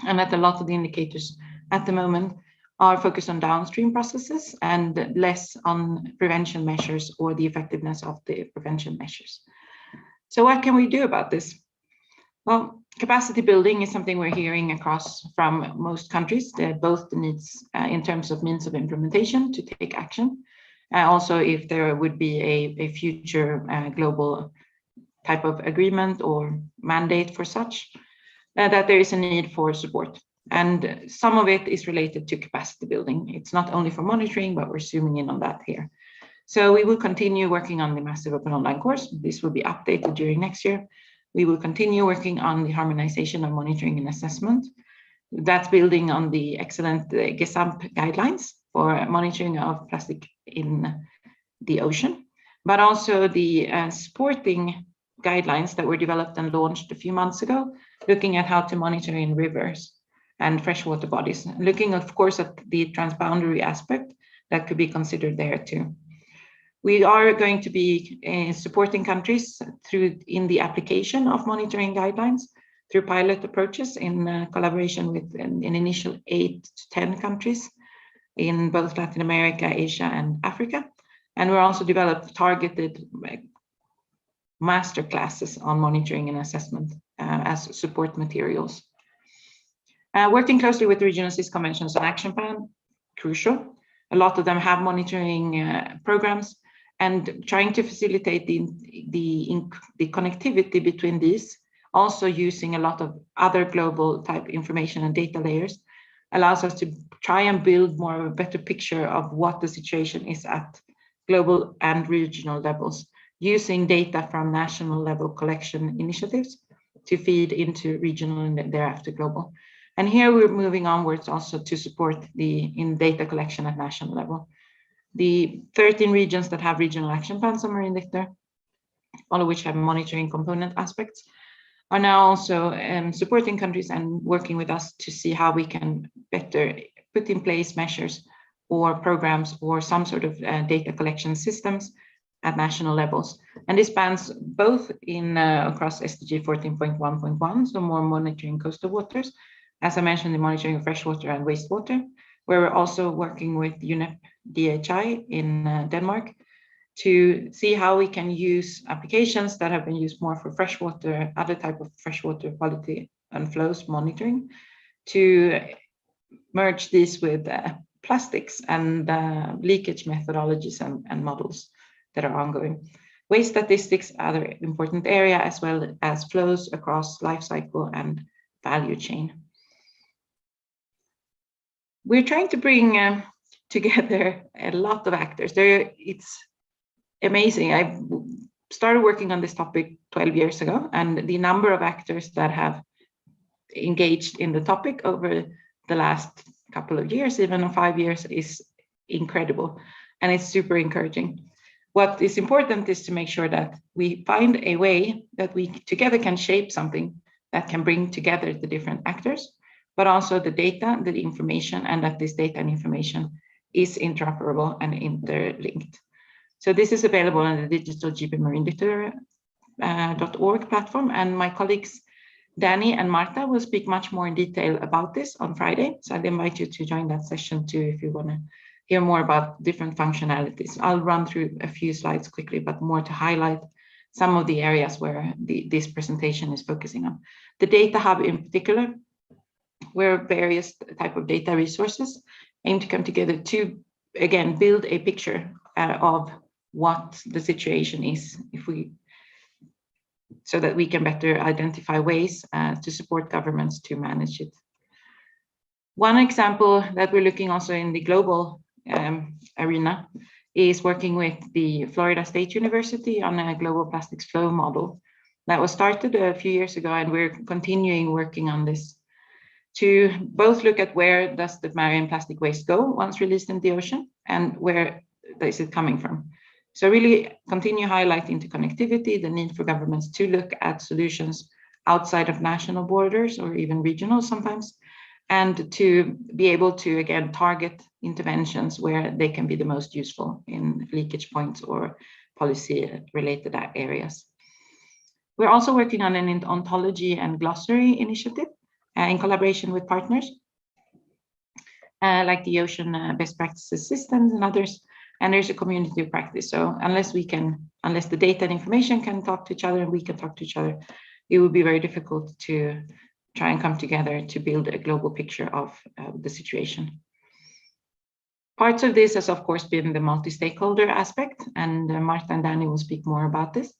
And that a lot of the indicators at the moment are focused on downstream processes and less on prevention measures or the effectiveness of the prevention measures. So what can we do about this? Well, capacity building is something we're hearing across from most countries, both the needs in terms of means of implementation to take action, also if there would be a future global type of agreement or mandate for such, that there is a need for support. And some of it is related to capacity building. It's not only for monitoring, but we're zooming in on that here. So we will continue working on the massive open online course. This will be updated during next year. We will continue working on the harmonization of monitoring and assessment. That's building on the excellent GESAMP guidelines for monitoring of plastic in the ocean, but also the supporting guidelines that were developed and launched a few months ago, looking at how to monitor in rivers and freshwater bodies, looking of course at the transboundary aspect that could be considered there too. We are going to be supporting countries in the application of monitoring guidelines through pilot approaches in collaboration with an initial 8 to 10 countries in both Latin America, Asia, and Africa. And we're also developed targeted master classes on monitoring and assessment as support materials. Working closely with regional CIS conventions and action plan, crucial. A lot of them have monitoring programs, and trying to facilitate the connectivity between these, also using a lot of other global type information and data layers, allows us to try and build more of a better picture of what the situation is at global and regional levels, using data from national level collection initiatives to feed into regional and thereafter global. And here we're moving onwards also to support in data collection at national level. The 13 regions that have regional action plans on marine litter, all of which have monitoring component aspects, are now also supporting countries and working with us to see how we can better put in place measures or programs or some sort of data collection systems at national levels. And this spans both in across SDG 14.1.1, so more monitoring coastal waters, as I mentioned, the monitoring of freshwater and wastewater, where we're also working with UNEP DHI in Denmark to see how we can use applications that have been used more for freshwater, other type of freshwater quality and flows monitoring, to merge these with plastics and leakage methodologies and models that are ongoing. Waste statistics, other important area, as well as flows across life cycle and value chain. We're trying to bring together a lot of actors. It's amazing. I started working on this topic 12 years ago, and the number of actors that have engaged in the topic over the last couple of years, even 5 years, is incredible, and it's super encouraging. What is important is to make sure that we find a way that we together can shape something that can bring together the different actors, but also the data, the information, and that this data and information is interoperable and interlinked. So this is available on the digital gbmarinelitter.org platform, and my colleagues Danny and Marta will speak much more in detail about this on Friday. So I'd invite you to join that session too if you want to hear more about different functionalities. I'll run through a few slides quickly, but more to highlight some of the areas where this presentation is focusing on. The Data Hub in particular where various type of data resources aim to come together to, again, build a picture of what the situation is, so that we can better identify ways to support governments to manage it. One example that we're looking also in the global arena is working with the Florida State University on a global plastics flow model that was started a few years ago, and we're continuing working on this to both look at where does the marine plastic waste go once released in the ocean and where is it coming from. So really continue highlighting the connectivity, the need for governments to look at solutions outside of national borders or even regional sometimes, and to be able to, again, target interventions where they can be the most useful in leakage points or policy-related areas. We're also working on an ontology and glossary initiative in collaboration with partners like the Ocean Best Practices Systems and others. And there's a community of practice. So unless the data and information can talk to each other and we can talk to each other, it would be very difficult to try and come together to build a global picture of the situation. Parts of this has, of course, been the multi-stakeholder aspect, and Martha and Danny will speak more about this.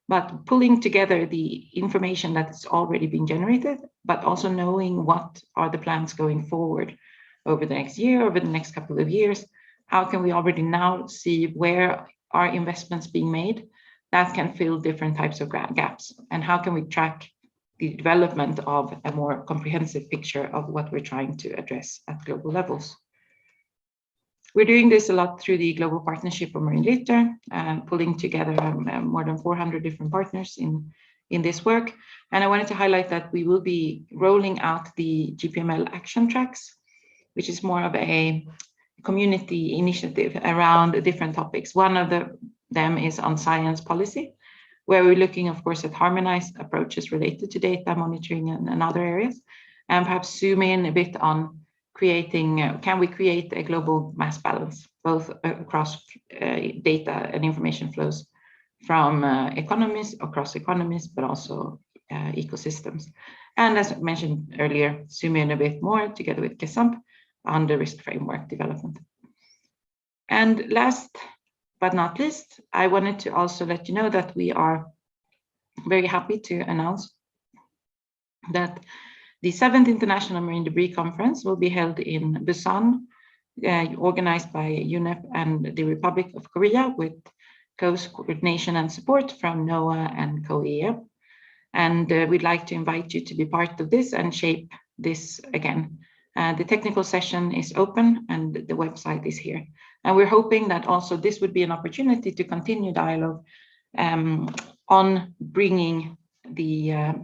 But pulling together the information that's already been generated, but also knowing what are the plans going forward over the next year, over the next couple of years. How can we already now see where are investments being made that can fill different types of gaps? And how can we track the development of a more comprehensive picture of what we're trying to address at global levels? We're doing this a lot through the Global Partnership on Marine Litter, pulling together more than 400 different partners in this work. And I wanted to highlight that we will be rolling out the GPML action tracks, which is more of a community initiative around different topics. One of them is on science policy, where we're looking, of course, at harmonized approaches related to data monitoring and other areas, and perhaps zoom in a bit on creating, can we create a global mass balance, both across data and information flows from economies, across economies, but also ecosystems. And as I mentioned earlier, zoom in a bit more together with GESAMP on the risk framework development. And last but not least, I wanted to also let you know that we are very happy to announce that the 7th International Marine Debris Conference will be held in Busan, organized by UNEP and the Republic of Korea, with close coordination and support from NOAA and COEA. And we'd like to invite you to be part of this and shape this again. The technical session is open and the website is here. And we're hoping that also this would be an opportunity to continue dialogue on bringing the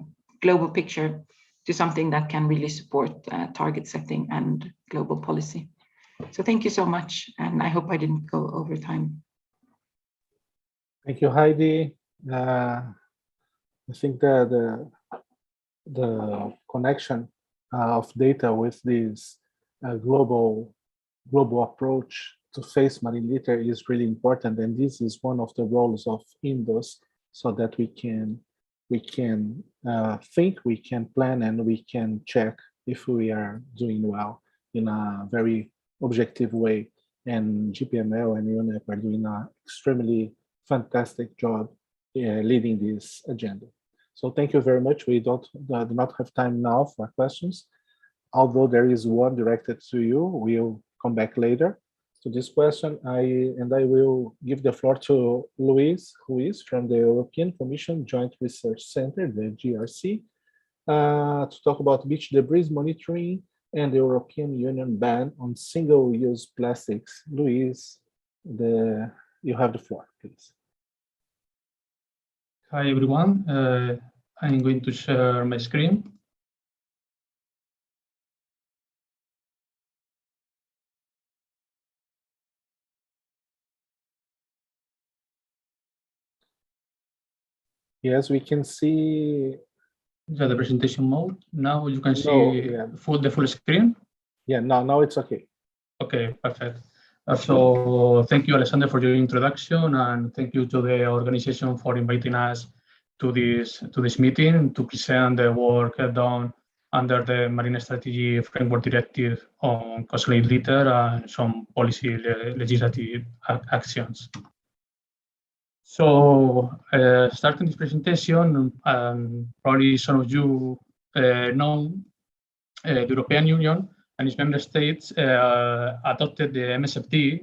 global picture to something that can really support target setting and global policy. So thank you so much, and I hope I didn't go over time. Thank you, Heidi. I think that the connection of data with this global approach to face marine litter is really important, and this is one of the roles of IMDOS, so that we can think, we can plan, and we can check if we are doing well in a very objective way. And GPML and UNEP are doing an extremely fantastic job leading this agenda. So thank you very much. We do not have time now for questions, although there is one directed to you. We'll come back later to this question. I will give the floor to Ruiz from the European Commission Joint Research Center, the GRC, to talk about beach debris monitoring and the European Union ban on single-use plastics. Ruiz, you have the floor, please. Hi, everyone. I'm going to share my screen. Yes, we can see the presentation mode. Now you can see the full screen. Yeah, now it's okay. Okay, perfect. So thank you, Alexander, for your introduction, and thank you to the organization for inviting us to this meeting to present the work done under the Marine Strategy Framework Directive on coastline litter and some policy legislative actions. So starting this presentation, probably some of you know the European Union and its member states adopted the MSFD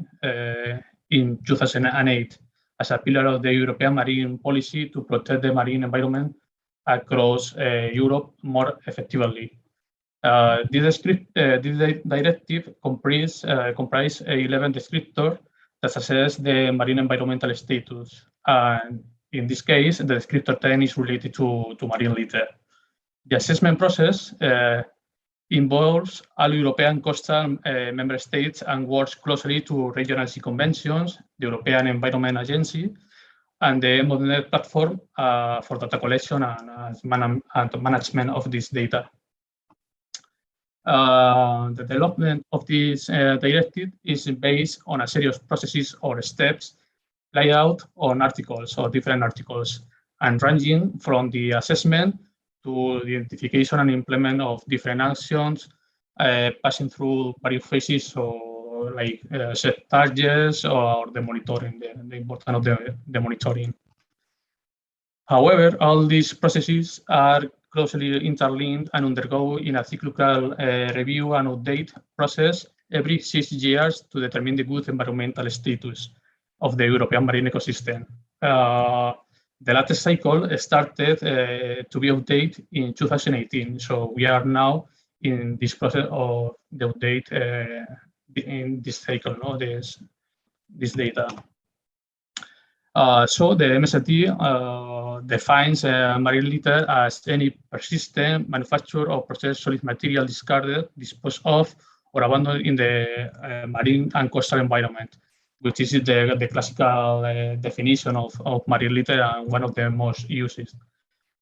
in 2008 as a pillar of the European marine policy to protect the marine environment across Europe more effectively. This directive comprises 11 descriptors that assess the marine environmental status. And in this case, the descriptor 10 is related to marine litter. The assessment process involves all European coastal member states and works closely to regional sea conventions, the European Environment Agency, and the MODNet platform for data collection and management of this data. The development of this directive is based on a series of processes or steps laid out on articles or different articles, and ranging from the assessment to the identification and implement of different actions, passing through various phases, so like set targets or the monitoring, the importance of the monitoring. However, all these processes are closely interlinked and undergo in a cyclical review and update process every 6 years to determine the good environmental status of the European marine ecosystem. The latest cycle started to be updated in 2018, so we are now in this process of the update in this cycle, this data. So the MSFD defines marine litter as any persistent, manufactured or processed solid material discarded, disposed of, or abandoned in the marine and coastal environment, which is the classical definition of marine litter and one of the most used.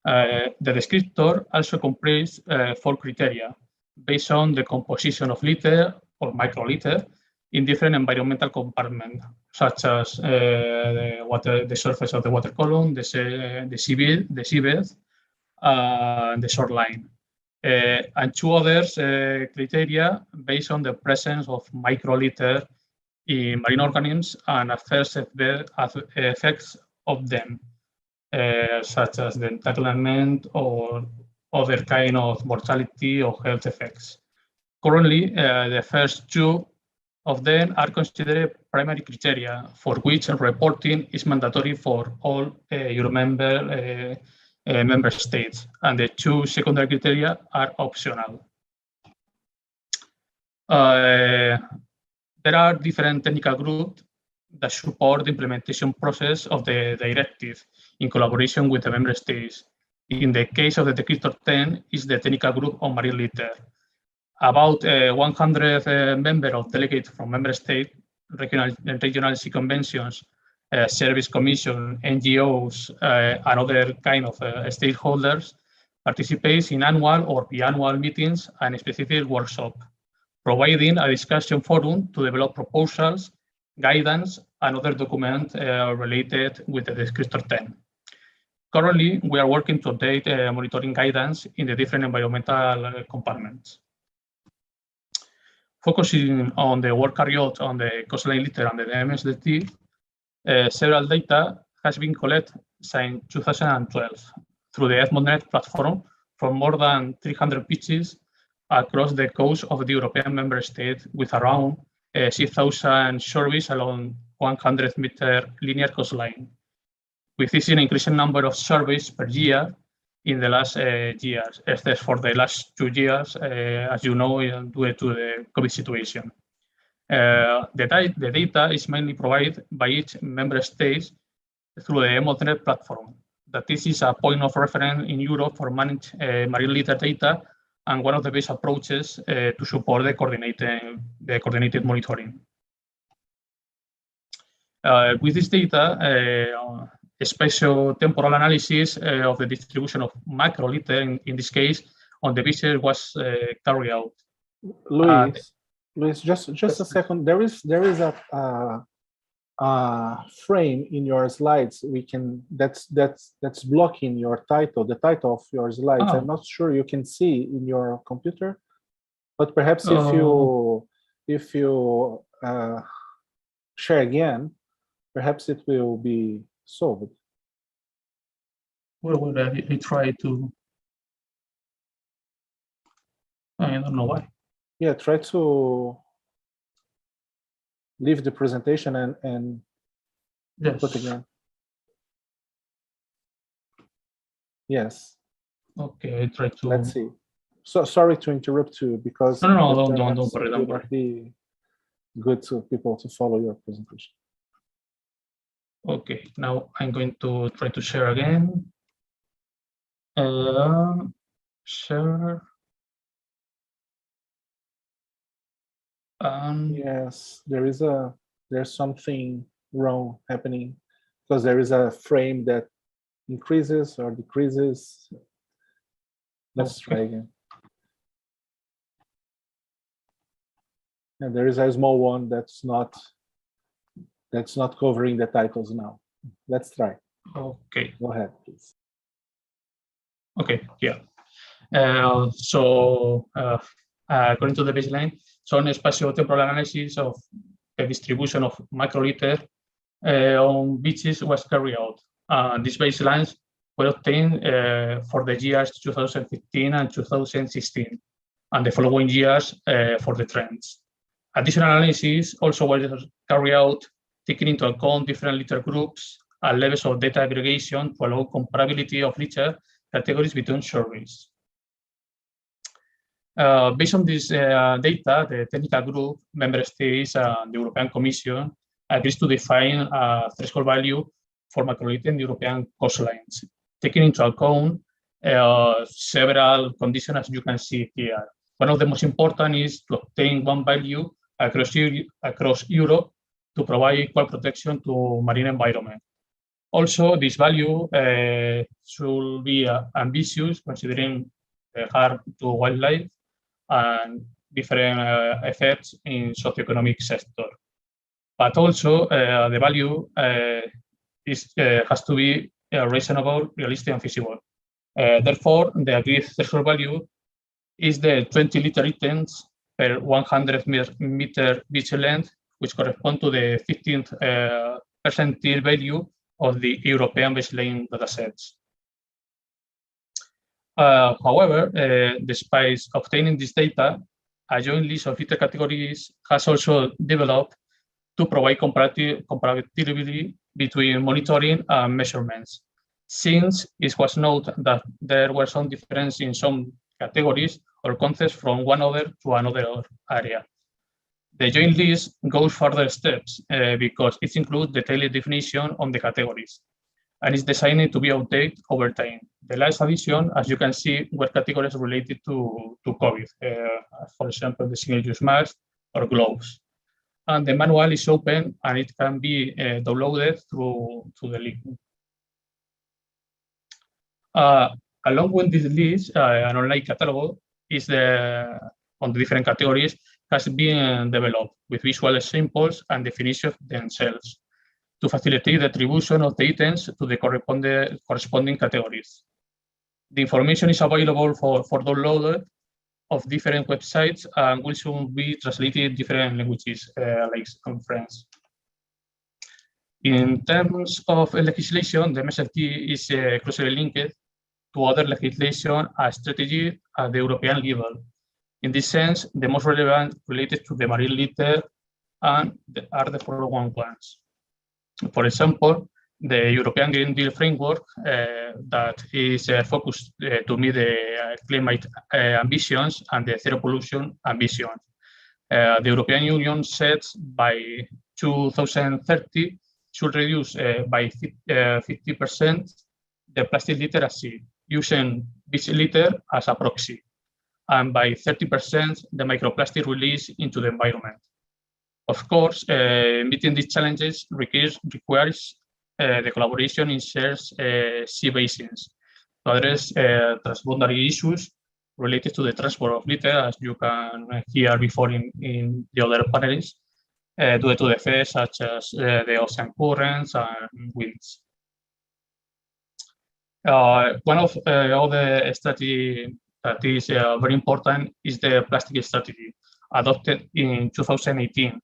The descriptor also comprises 4 criteria based on the composition of litter or microlitter in different environmental compartments, such as the surface of the water column, the seabed, and the shoreline. And 2 others criteria based on the presence of microlitter in marine organisms and adverse effects of them, such as the entanglement or other kind of mortality or health effects. Currently, the first 2 of them are considered primary criteria for which reporting is mandatory for all EU member states, and the 2 secondary criteria are optional. There are different technical groups that support the implementation process of the directive in collaboration with the member states. In the case of the Descriptor 10, is the technical group on marine litter. About 100 members of delegates from member states, regional sea conventions, service commission, NGOs, and other kind of stakeholders participate in annual or biannual meetings and specific workshops, providing a discussion forum to develop proposals, guidance, and other documents related with the Descriptor 10. Currently, we are working to update monitoring guidance in the different environmental compartments. Focusing on the work carried out on the coastline litter and the MSFD, several data has been collected since 2012 through the MODNet platform from more than 300 beaches across the coast of the European member states, with around 6,000 surveys along 100-meter linear coastline. With this an increasing number of surveys per year in the last years, except for the last 2 years, as you know, due to the COVID situation. The data is mainly provided by each member state through the MODNet platform. That this is a point of reference in Europe for managed marine litter data and one of the best approaches to support the coordinated monitoring. With this data, a spatial temporal analysis of the distribution of macrolitter, in this case, on the beaches was carried out. Luis, just a second. There is a frame in your slides, we can that's blocking your title, the title of your slides. Oh. I'm not sure you can see in your computer, but perhaps if you share again, perhaps it will be solved. Well, I try to. I don't know why. Yeah, try to leave the presentation and Yes. put again. Yes. Okay, I try to. Let's see. So sorry to interrupt you, because No, don't worry, it don't would worry. not be good to people to follow your presentation. Okay, now I'm going to try to share again. Share. Yes, there's something wrong happening, because there is a frame that increases or decreases. Let's try again. And there is a small one that's not covering the titles now. Let's try. Okay. Go ahead, please. Okay, yeah. According to the baseline, some spatio-temporal analysis of the distribution of microliter on beaches was carried out. These baselines were obtained for the years 2015 and 2016, and the following years for the trends. Additional analysis also was carried out, taking into account different litter groups and levels of data aggregation to allow comparability of litter categories between surveys. Based on this data, the technical group, member states, and the European Commission agrees to define a threshold value for microliter in the European coastlines, taking into account several conditions, as you can see here. One of the most important is to obtain one value across Europe to provide equal protection to marine environment. Also, this value should be ambitious, considering the harm to wildlife and different effects in socioeconomic sector. But also, the value has to be reasonable, realistic, and feasible. Therefore, the agreed threshold value is the 20 liter items per 100 meter beach length, which correspond to the 15th percentile value of the European baseline datasets. However, despite obtaining this data, a joint list of litter categories has also developed to provide comparability between monitoring and measurements, since it was noted that there were some differences in some categories or concepts from one other to another area. The joint list goes further steps because it includes detailed definition on the categories and is designed to be updated over time. The last addition, as you can see, were categories related to COVID, for example, the single-use mask or gloves. And the manual is open and it can be downloaded through the link. Along with this list, an online catalog is on the different categories has been developed with visual samples and definitions themselves to facilitate the attribution of the items to the corresponding categories. The information is available for download of different websites and will soon be translated in different languages, like French. In terms of legislation, the MSLT is closely linked to other legislation and strategy at the European level. In this sense, the most relevant related to the marine litter are the following ones. For example, the European Green Deal framework that is focused to meet the climate ambitions and the zero pollution ambition. The European Union sets by 2030 should reduce by 50% the plastic litter at sea, using beach litter as a proxy, and by 30% the microplastic release into the environment. Of course, meeting these challenges requires the collaboration in shared sea basins to address transboundary issues related to the transport of litter, as you can hear before in the other panelists, due to effects such as the ocean currents and winds. One of other study that is very important is the plastic strategy adopted in 2018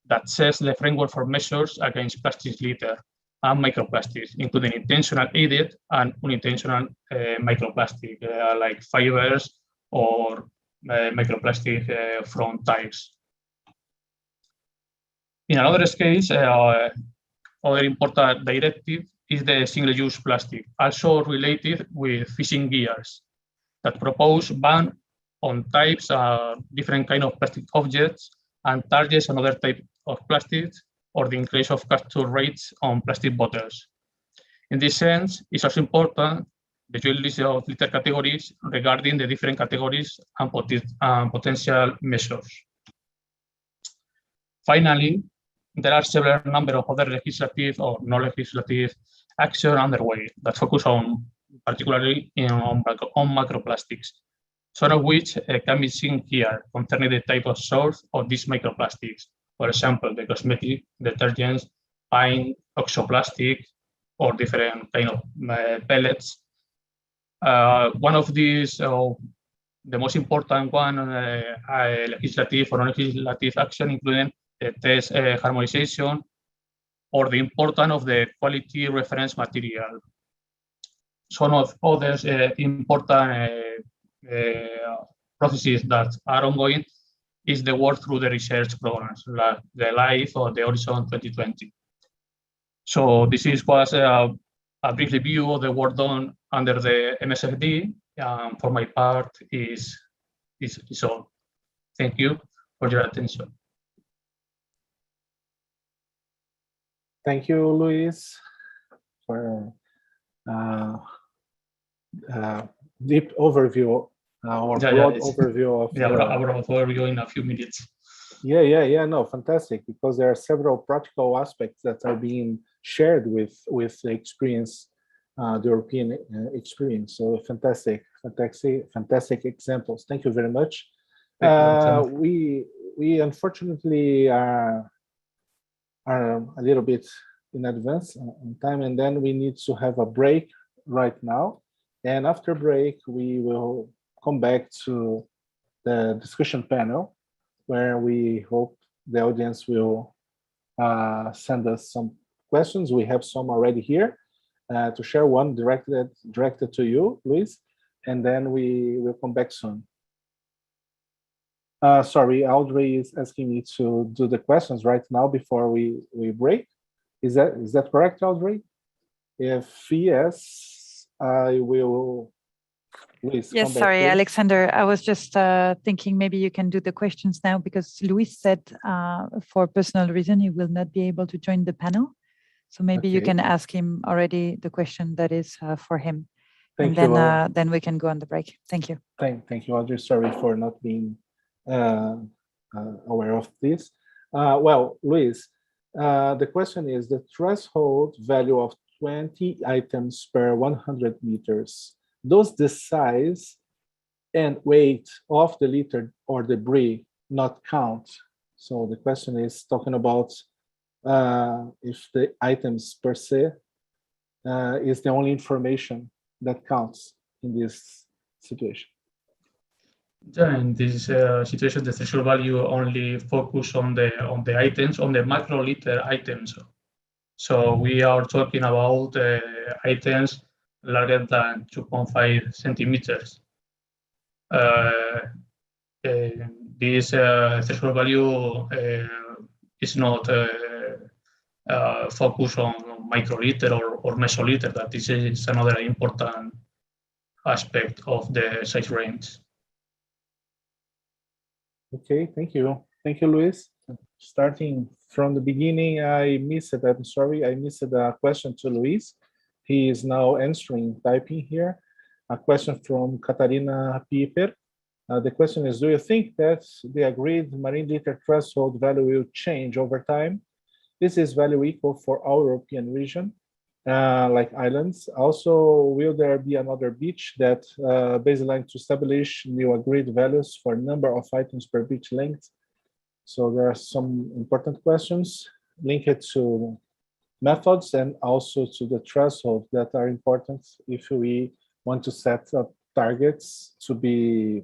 that sets the framework for measures against plastic litter and microplastics, including intentional aided and unintentional microplastic like fibers or microplastic from tires. In another case, other important directive is the single-use plastic, also related with fishing gears, that propose ban on types, different kind of plastic objects, and targets another type of plastics, or the increase of capture rates on plastic bottles. In this sense, it's also important the joint list of litter categories regarding the different categories and potential measures. Finally, there are several number of other legislative or non-legislative actions underway that focus on, particularly on microplastics, some of which can be seen here concerning the type of source of these microplastics. For example, the cosmetic detergents, paint, oxoplastic, or different kind of pellets. One of these, the most important one, legislative or non-legislative action, including the test harmonization or the importance of the quality reference material. Some of others important processes that are ongoing is the work through the research programs, like the LIFE or the Horizon 2020. So this was a brief review of the work done under the MSFD. For my part, is all. Thank you for your attention. Thank you, Luis, for deep overview or broad overview of broad overview in a few minutes. No, fantastic, because there are several practical aspects that are being shared with the experience, the European experience. So fantastic examples. Thank you very much. We unfortunately are a little bit in advance on time, and then we need to have a break right now. And after break, we will come back to the discussion panel, where we hope the audience will send us some questions. We have some already here to share, one directed to you, Luis, and then we will come back soon. Sorry, Audrey is asking me to do the questions right now before we break. Is that correct, Audrey? If yes, I will. Luis, yes, sorry, please. Alexander. I was just thinking maybe you can do the questions now, because Luis said for personal reason he will not be able to join the panel. So maybe you can ask him already the question that is for him. Thank and you. Then we can go on the break. Thank you. Thank you, Audrey. Sorry for not being aware of this. Well, Luis, the question is the threshold value of 20 items per 100 meters. Does the size and weight of the litter or debris not count? So the question is talking about if the items per se is the only information that counts in this situation. Yeah, in this situation, the threshold value only focus on the items, on the microliter items. So we are talking about items larger than 2.5 centimeters. This threshold value is not focused on microliter or mesoliter. That is another important aspect of the size range. Okay, thank you. Thank you, Luis. Starting from the beginning, I missed a question to Luis. He is now typing here. A question from Katarina Pieper. The question is, do you think that the agreed marine litter threshold value will change over time? Is this value equal for our European region, like islands? Also, will there be another beach that baseline to establish new agreed values for number of items per beach length? So there are some important questions linked to methods and also to the threshold that are important if we want to set up targets to be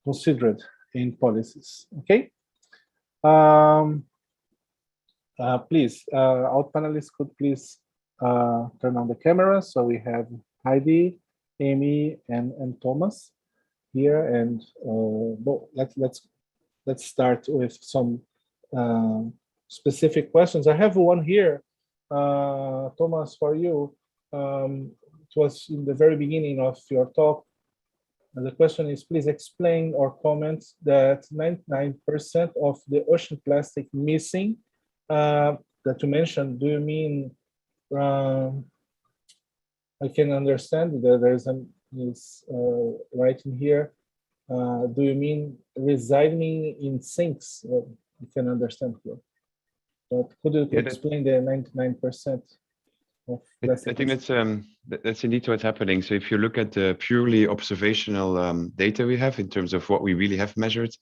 considered in policies. Okay. Please, all panelists could please turn on the camera. So we have Heidi, Amy, and Thomas here, and well, let's start with some specific questions. I have one here, Thomas, for you. It was in the very beginning of your talk. And the question is, please explain or comment that 99% of the ocean plastic missing that you mentioned. Do you mean, I can understand that there's writing here. Do you mean residing in sinks? Well, you can understand here. But could you explain the 99%? I think that's indeed what's happening. So if you look at the purely observational data we have in terms of what we really have measured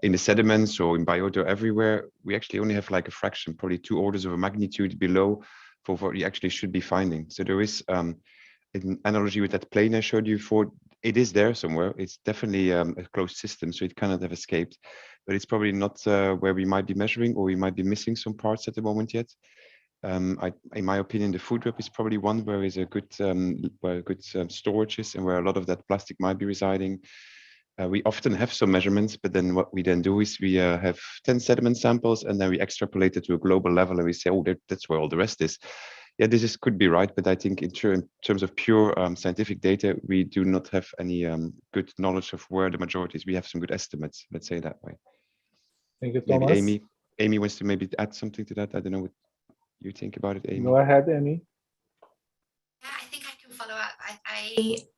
in the sediments or in biota everywhere, we actually only have like a fraction, probably 2 orders of a magnitude below for what we actually should be finding. So there is an analogy with that plane I showed you for, it is there somewhere. It's definitely a closed system, so it cannot have escaped, but it's probably not where we might be measuring, or we might be missing some parts at the moment yet. In my opinion, the food web is probably one where is a good storage is, and where a lot of that plastic might be residing. We often have some measurements, but then what we then do is we have 10 sediment samples, and then we extrapolate it to a global level, and we say, oh, that's where all the rest is. Yeah, this could be right, but I think in terms of pure scientific data, we do not have any good knowledge of where the majority is. We have some good estimates, let's say that way. Thank you, Thomas. Maybe Amy wants to maybe add something to that. I don't know what you think about it, Amy. Go ahead, Amy. Yeah, I think I can follow up.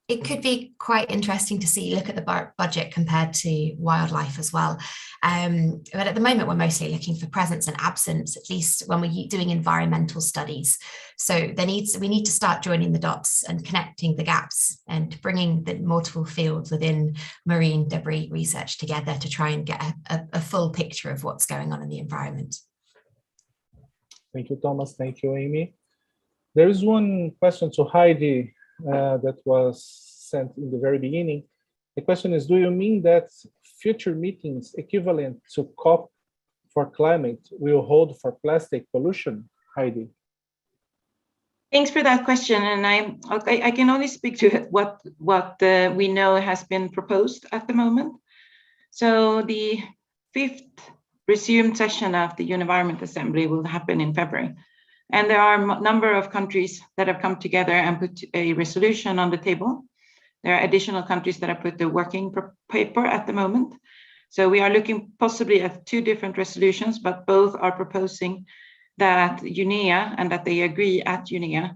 It could be quite interesting to see, look at the budget compared to wildlife as well. But at the moment, we're mostly looking for presence and absence, at least when we're doing environmental studies. So we need to start joining the dots and connecting the gaps and bringing the multiple fields within marine debris research together to try and get a full picture of what's going on in the environment. Thank you, Thomas. Thank you, Amy. There is one question to Heidi that was sent in the very beginning. The question is, do you mean that future meetings equivalent to COP for climate will hold for plastic pollution? Heidi. Thanks for that question. And I can only speak to what we know has been proposed at the moment. So the 5th resumed session of the Environment Assembly will happen in February. And there are a number of countries that have come together and put a resolution on the table. There are additional countries that have put the working paper at the moment. So we are looking possibly at 2 different resolutions, but both are proposing that UNEA, and that they agree at UNEA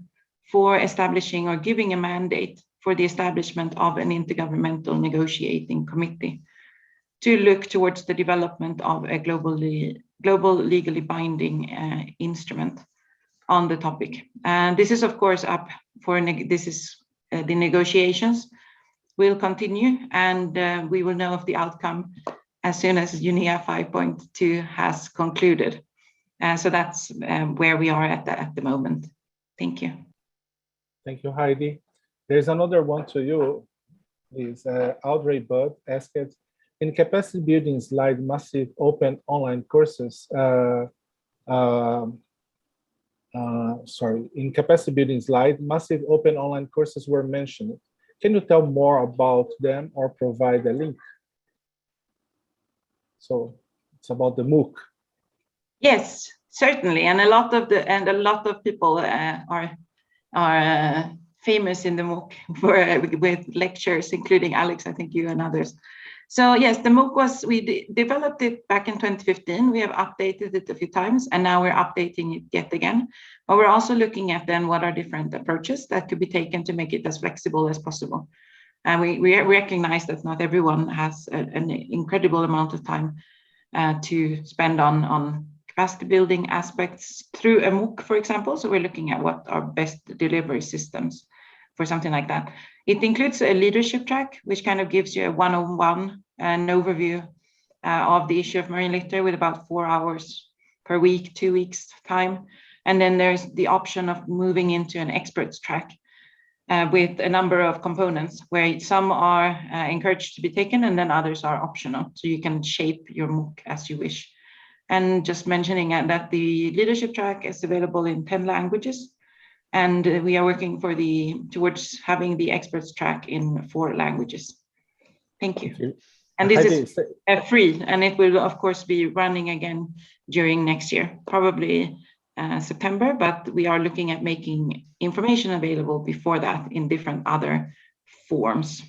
for establishing or giving a mandate for the establishment of an intergovernmental negotiating committee to look towards the development of a global legally binding instrument on the topic. And this is of course up for, the negotiations will continue, and we will know of the outcome as soon as UNEA 5.2 has concluded. So that's where we are at the moment. Thank you. Thank you, Heidi. There's another one to you. Is Audrey Budd asked, in capacity building slide, massive open online courses. In capacity building slide, massive open online courses were mentioned. Can you tell more about them or provide a link? So it's about the MOOC. Yes, certainly, and a lot of people are famous in the MOOC with lectures, including Alex, I think you and others. So yes, the MOOC we developed it back in 2015. We have updated it a few times, and now we're updating it yet again. But we're also looking at then what are different approaches that could be taken to make it as flexible as possible. And we recognize that not everyone has an incredible amount of time to spend on capacity building aspects through a MOOC, for example. So we're looking at what are best delivery systems for something like that. It includes a leadership track, which kind of gives you a one-on-one an overview of the issue of marine litter with about 4 hours per week, 2 weeks time. And then there's the option of moving into an experts track with a number of components where some are encouraged to be taken and then others are optional. So you can shape your MOOC as you wish. And just mentioning that the leadership track is available in 10 languages. And we are working towards having the experts track in 4 languages. Thank you. And this is free, and it will of course be running again during next year, probably September, but we are looking at making information available before that in different other forms.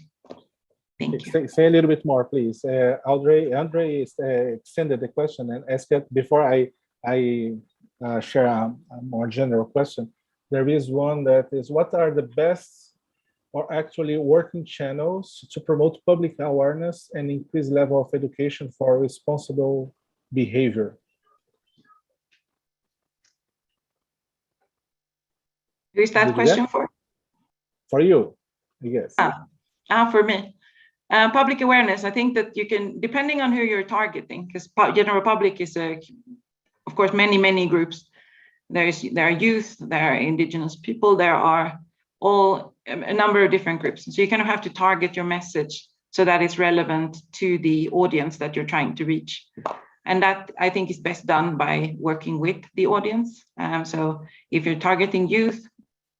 Thank you. Say a little bit more, please. Andre extended the question and asked it before I share a more general question. There is one that is, what are the best or actually working channels to promote public awareness and increase level of education for responsible behavior? Who is that question for? For you, I guess. For me. Public awareness, I think that you can, depending on who you're targeting, because general public is, of course, many groups. There are youth, there are indigenous people, there are a number of different groups. So you kind of have to target your message so that it's relevant to the audience that you're trying to reach. And that I think is best done by working with the audience. So if you're targeting youth,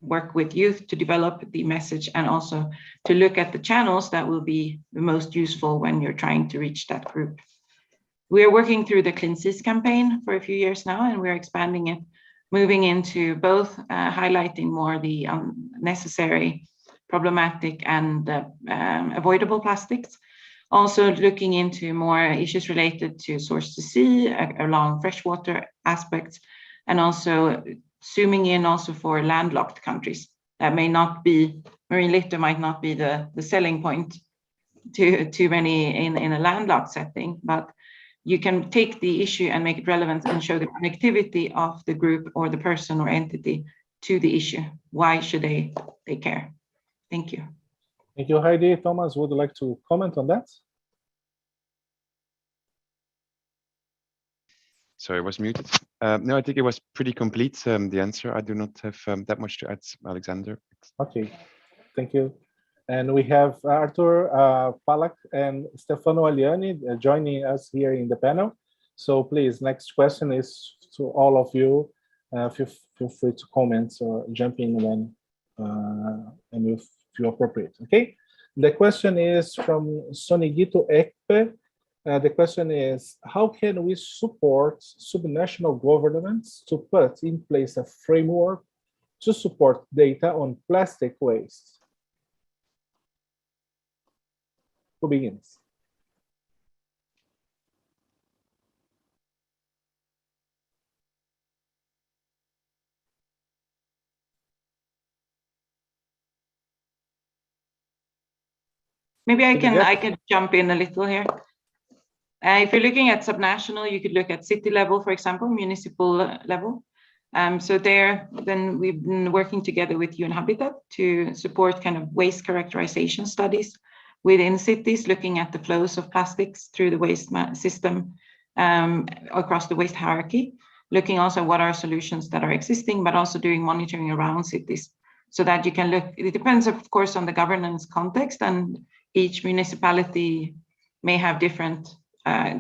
work with youth to develop the message and also to look at the channels that will be the most useful when you're trying to reach that group. We are working through the Clean Seas campaign for a few years now, and we're expanding it, moving into both highlighting more the unnecessary, problematic and avoidable plastics. Also looking into more issues related to source to sea along freshwater aspects, and also zooming in also for landlocked countries. That may not be, marine litter might not be the selling point to many in a landlocked setting, but you can take the issue and make it relevant and show the connectivity of the group or the person or entity to the issue. Why should they care? Thank you. Thank you, Heidi. Thomas, would you like to comment on that? Sorry, I was muted. No, I think it was pretty complete, the answer. I do not have that much to add, Alexander. Okay, thank you. And we have Arthur Palak and Stefano Aliani joining us here in the panel. So please, next question is to all of you. Feel free to comment or jump in when and you feel appropriate, okay? The question is from Sonigito Ekpe. The question is, how can we support subnational governments to put in place a framework to support data on plastic waste? Who begins? Maybe I can jump in a little here. If you're looking at subnational, you could look at city level, for example, municipal level. So there, then we've been working together with UN Habitat to support kind of waste characterization studies within cities, looking at the flows of plastics through the waste system across the waste hierarchy, looking also what are solutions that are existing, but also doing monitoring around cities so that you can look, it depends of course on the governance context, and each municipality may have different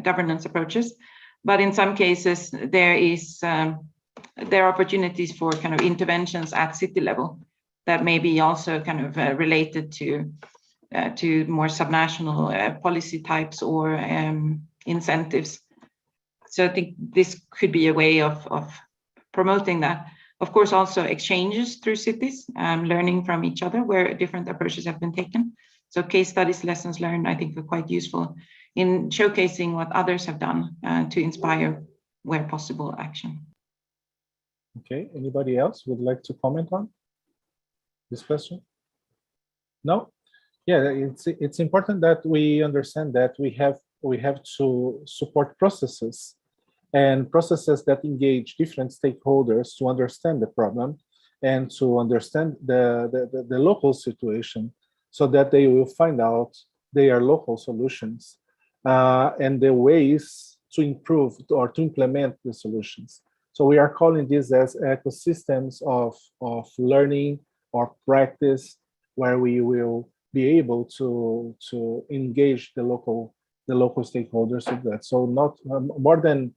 governance approaches, but in some cases there are opportunities for kind of interventions at city level that may be also kind of related to more subnational policy types or incentives. So I think this could be a way of promoting that. Of course, also exchanges through cities, learning from each other where different approaches have been taken. So case studies, lessons learned, I think are quite useful in showcasing what others have done to inspire where possible action. Okay, anybody else would like to comment on this question? No? Yeah, it's important that we understand that we have to support processes and processes that engage different stakeholders to understand the problem and to understand the local situation, so that they will find out their local solutions and the ways to improve or to implement the solutions. So we are calling this as ecosystems of learning or practice, where we will be able to engage the local stakeholders with that. So not more than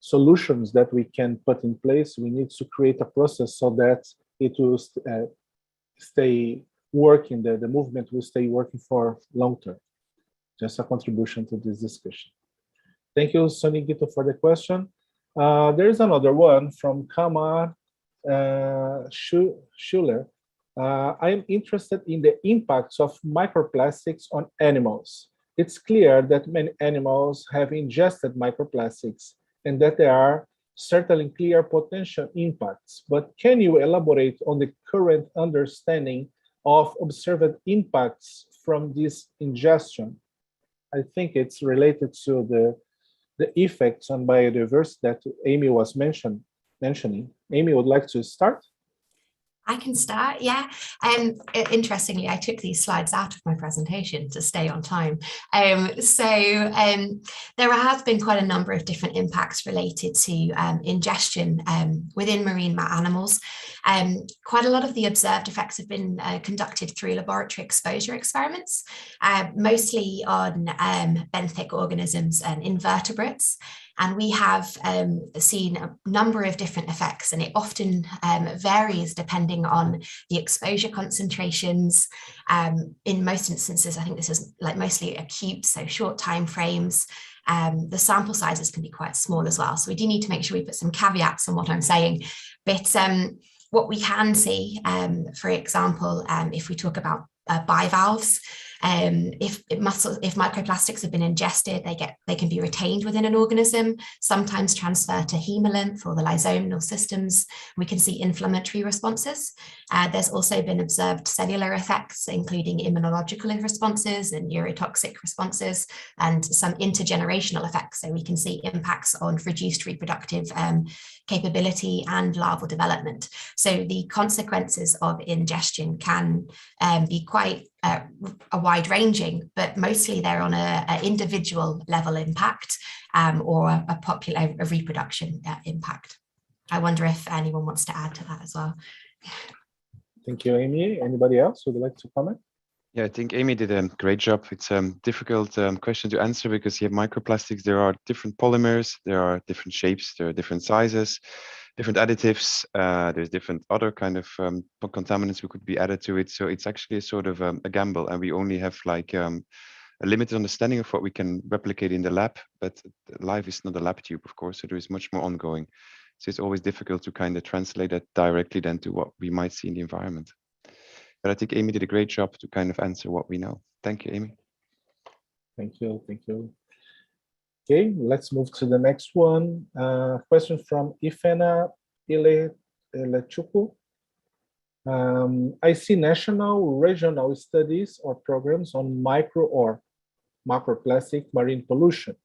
solutions that we can put in place, we need to create a process so that it will stay working, the movement will stay working for long term. Just a contribution to this discussion. Thank you, Sonigito, for the question. There is another one from Kamar Schuler. I'm interested in the impacts of microplastics on animals. It's clear that many animals have ingested microplastics and that there are certainly clear potential impacts, but can you elaborate on the current understanding of observed impacts from this ingestion? I think it's related to the effects on biodiversity that Amy was mentioning. Amy, would like to start? I can start, yeah. Interestingly, I took these slides out of my presentation to stay on time. There have been quite a number of different impacts related to ingestion within marine animals. Quite a lot of the observed effects have been conducted through laboratory exposure experiments, mostly on benthic organisms and invertebrates. And we have seen a number of different effects, and it often varies depending on the exposure concentrations. In most instances, I think this is like mostly acute, so short time frames. The sample sizes can be quite small as well. So we do need to make sure we put some caveats on what I'm saying. But what we can see, for example, if we talk about bivalves, if microplastics have been ingested, they can be retained within an organism, sometimes transfer to hemolymph or the lysosomal systems. We can see inflammatory responses. There's also been observed cellular effects, including immunological responses and neurotoxic responses, and some intergenerational effects. So we can see impacts on reduced reproductive capability and larval development. So the consequences of ingestion can be quite wide-ranging, but mostly they're on an individual level impact or a reproduction impact. I wonder if anyone wants to add to that as well. Thank you, Amy. Anybody else who would like to comment? Yeah, I think Amy did a great job. It's a difficult question to answer because you have microplastics. There are different polymers, there are different shapes, there are different sizes, different additives. There's different other kind of contaminants who could be added to it. So it's actually a sort of a gamble, and we only have like a limited understanding of what we can replicate in the lab. But life is not a lab tube, of course, so there is much more ongoing. So it's always difficult to kind of translate that directly then to what we might see in the environment. But I think Amy did a great job to kind of answer what we know. Thank you, Amy. Thank you. Thank you. Okay, let's move to the next one. Question from Ifena Ilechuku. I see national, regional studies or programs on micro or macroplastic marine pollution.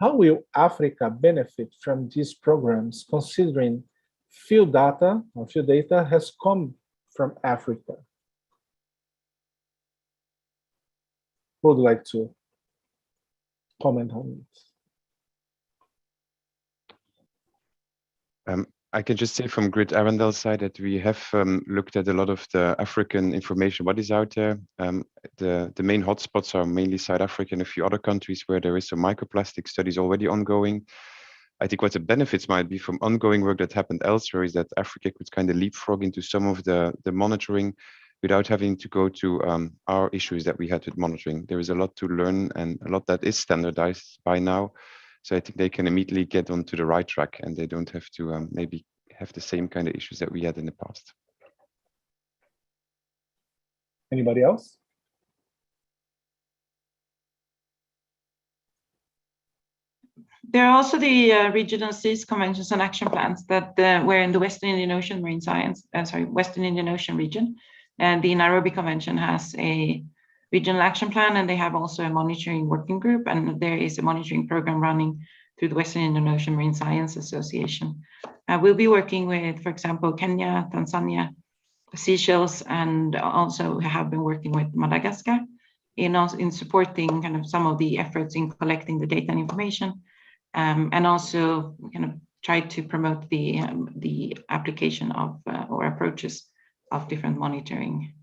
How will Africa benefit from these programs, considering field data has come from Africa? Who would like to comment on it? I can just say from Grid Arendal side that we have looked at a lot of the African information, what is out there. The main hotspots are mainly South Africa and a few other countries where there is some microplastic studies already ongoing. I think what the benefits might be from ongoing work that happened elsewhere is that Africa could kind of leapfrog into some of the monitoring without having to go to our issues that we had with monitoring. There is a lot to learn and a lot that is standardized by now. So I think they can immediately get onto the right track and they don't have to maybe have the same kind of issues that we had in the past. Anybody else? There are also the regional seas conventions and action plans that were in the Western Indian Ocean Marine Science, Western Indian Ocean region. And the Nairobi Convention has a regional action plan, and they have also a monitoring working group, and there is a monitoring program running through the Western Indian Ocean Marine Science Association. We'll be working with, for example, Kenya, Tanzania, Seychelles, and also have been working with Madagascar in supporting kind of some of the efforts in collecting the data and information, and also kind of try to promote the application of or approaches of different monitoring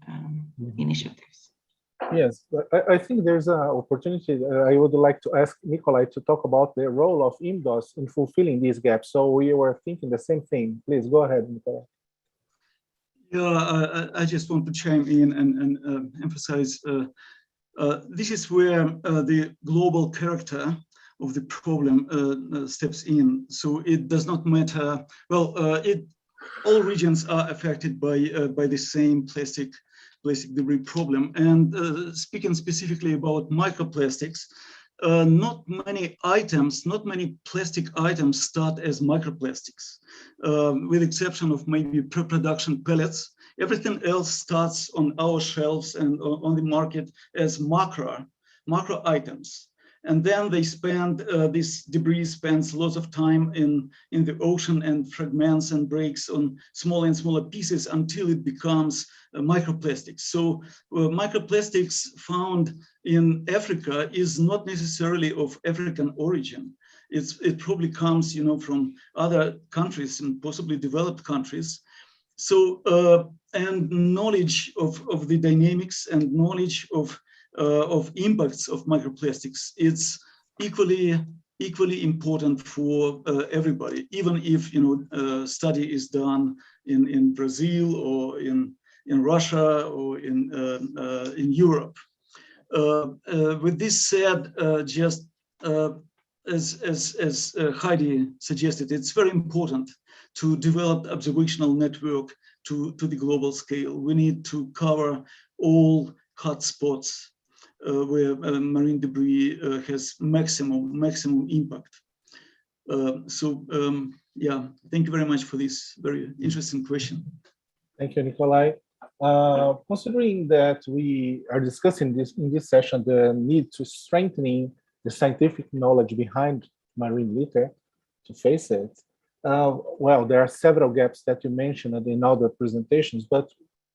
initiatives. Yes, I think there's an opportunity. I would like to ask Nikolai to talk about the role of IMDOS in fulfilling these gaps. So we were thinking the same thing. Please go ahead, Nikolai. Yeah, I just want to chime in and emphasize this is where the global character of the problem steps in. So it does not matter. Well, all regions are affected by the same plastic debris problem. And speaking specifically about microplastics, not many plastic items start as microplastics, with exception of maybe pre-production pellets. Everything else starts on our shelves and on the market as macro items. And then they this debris spends lots of time in the ocean and fragments and breaks on smaller and smaller pieces until it becomes microplastics. So microplastics found in Africa is not necessarily of African origin. It probably comes, from other countries and possibly developed countries. So and knowledge of the dynamics and knowledge of impacts of microplastics, it's equally important for everybody, even if study is done in Brazil or in Russia or in Europe. With this said, just as Heidi suggested, it's very important to develop observational network to the global scale. We need to cover all hotspots where marine debris has maximum impact. Yeah, thank you very much for this very interesting question. Thank you, Nikolai. Considering that we are discussing in this session the need to strengthening the scientific knowledge behind marine litter to face it, well, there are several gaps that you mentioned in all the presentations, but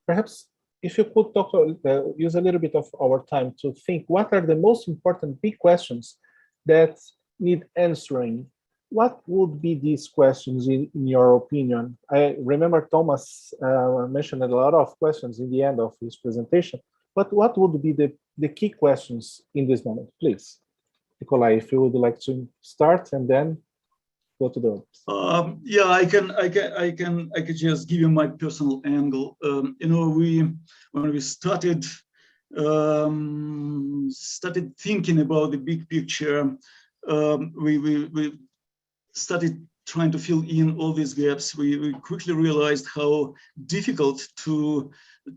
perhaps if you could talk, use a little bit of our time to think, what are the most important big questions that need answering? What would be these questions in your opinion? I remember Thomas mentioned a lot of questions in the end of his presentation, but what would be the key questions in this moment? Please, Nikolai, if you would like to start and then go to the others. Yeah, I can just give you my personal angle. When we started thinking about the big picture, we started trying to fill in all these gaps. We quickly realized how difficult to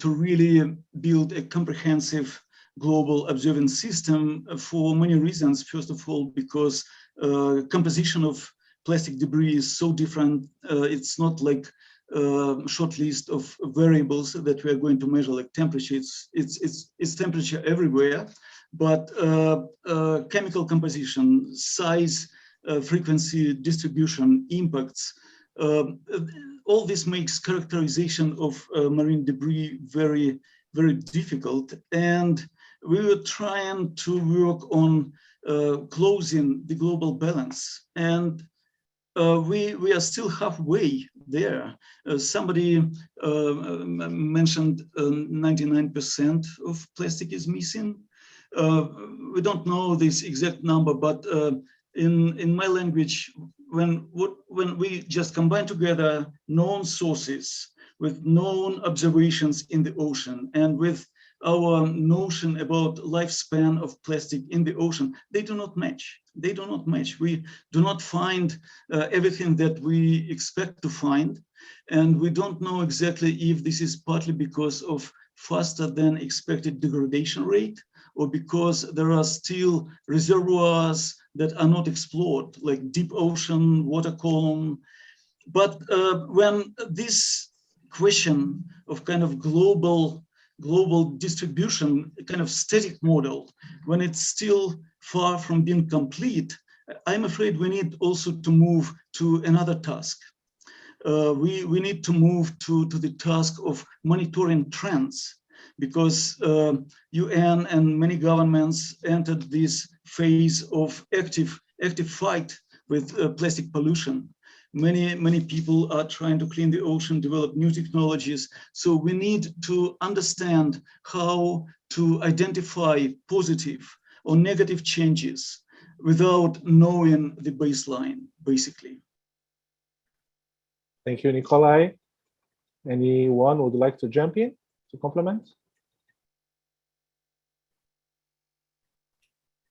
really build a comprehensive global observance system for many reasons. First of all, because composition of plastic debris is so different. It's not like a short list of variables that we are going to measure, like temperature. It's temperature everywhere, but chemical composition, size, frequency, distribution, impacts, all this makes characterization of marine debris very, very difficult. And we were trying to work on closing the global balance. And we are still halfway there. Somebody mentioned 99% of plastic is missing. We don't know this exact number, but in my language, when we just combine together known sources with known observations in the ocean and with our notion about lifespan of plastic in the ocean, they do not match. They do not match. We do not find everything that we expect to find. And we don't know exactly if this is partly because of faster than expected degradation rate, or because there are still reservoirs that are not explored, like deep ocean, water column. But when this question of kind of global distribution, kind of static model, when it's still far from being complete, I'm afraid we need also to move to another task. we need to move to the task of monitoring trends, because UN and many governments entered this phase of active fight with plastic pollution. Many people are trying to clean the ocean, develop new technologies. So we need to understand how to identify positive or negative changes without knowing the baseline, basically. Thank you, Nikolai. Anyone would like to jump in to complement?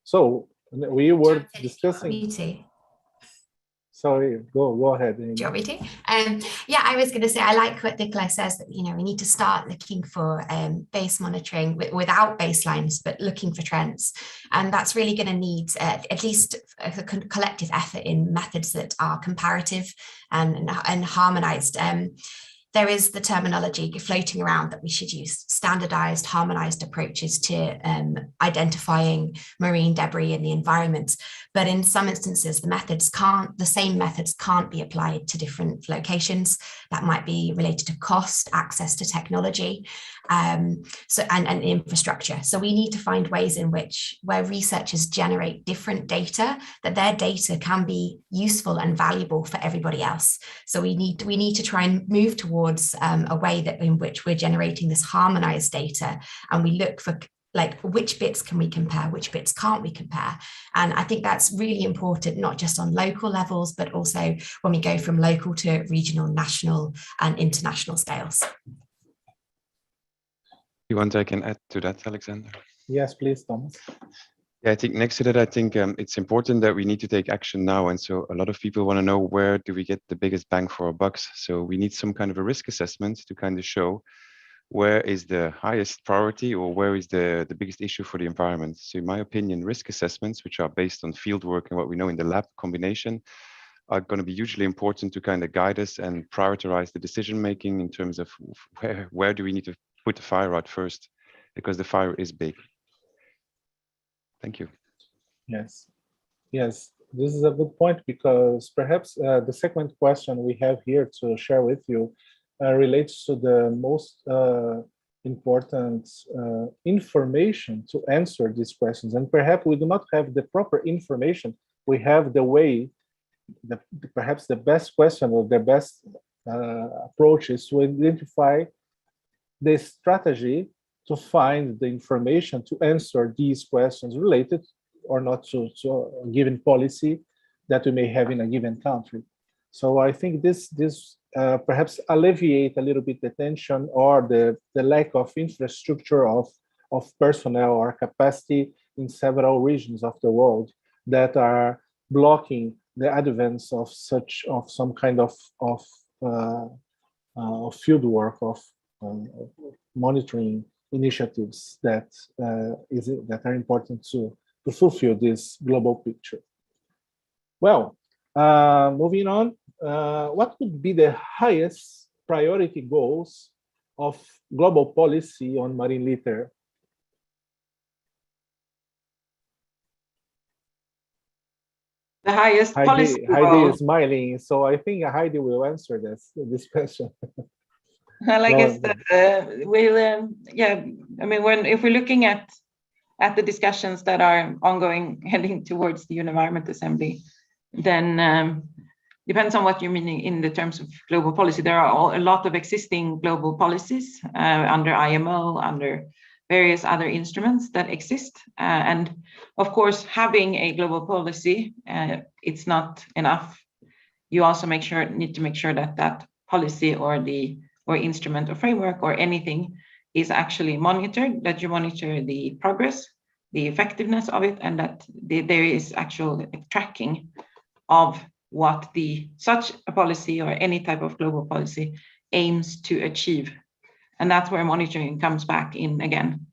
So we were discussing. Sorry, go ahead. Do you want me to? Yeah, I was going to say, I like what Nikolai says, that, we need to start looking for base monitoring without baselines, but looking for trends. And that's really going to need at least a collective effort in methods that are comparative and harmonized. There is the terminology floating around that we should use standardized, harmonized approaches to identifying marine debris in the environment. But in some instances, the same methods can't be applied to different locations. That might be related to cost, access to technology, and infrastructure. So we need to find ways in where researchers generate different data, that their data can be useful and valuable for everybody else. So we need to try and move towards a way in which we're generating this harmonized data, and we look for which bits can we compare, which bits can't we compare. And I think that's really important, not just on local levels, but also when we go from local to regional, national and international scales. You want I can add to that, Alexander? Yes, please, Thomas. Yeah, I think next to that, I think it's important that we need to take action now. And so a lot of people want to know, where do we get the biggest bang for our bucks? So we need some kind of a risk assessment to kind of show where is the highest priority, or where is the biggest issue for the environment. So in my opinion, risk assessments, which are based on field work and what we know in the lab combination, are going to be hugely important to kind of guide us and prioritize the decision making in terms of where do we need to put the fire out first, because the fire is big. Thank you. Yes, this is a good point, because perhaps the second question we have here to share with you relates to the most important information to answer these questions. And perhaps we do not have the proper information. We have the way, perhaps the best question or the best approach is to identify the strategy to find the information to answer these questions related or not to a given policy that we may have in a given country. So I think this perhaps alleviate a little bit the tension or the lack of infrastructure of personnel or capacity in several regions of the world that are blocking the advance of some kind of field work, of monitoring initiatives that are important to fulfill this global picture. Well, moving on, what would be the highest priority goals of global policy on marine litter? The highest policy goal. Heidi is smiling, so I think Heidi will answer this question. Well, I guess that if we're looking at the discussions that are ongoing, heading towards the Environment Assembly, then depends on what you mean in the terms of global policy. There are a lot of existing global policies under IMO, under various other instruments that exist. And of course, having a global policy, it's not enough. You also need to make sure that that policy or instrument or framework or anything is actually monitored, that you monitor the progress, the effectiveness of it, and that there is actual tracking of what such a policy or any type of global policy aims to achieve. And that's where monitoring comes back in again.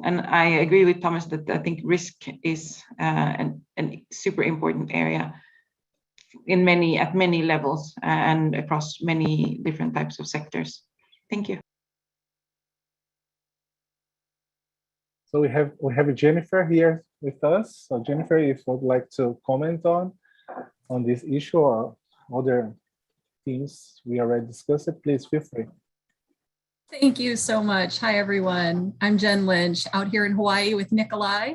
And I agree with Thomas that I think risk is a super important area at many levels and across many different types of sectors. Thank you. So we have Jennifer here with us. So Jennifer, if you would like to comment on this issue or other themes we already discussed. Please feel free. Thank you so much. Hi, everyone. I'm Jen Lynch out here in Hawaii with Nikolai.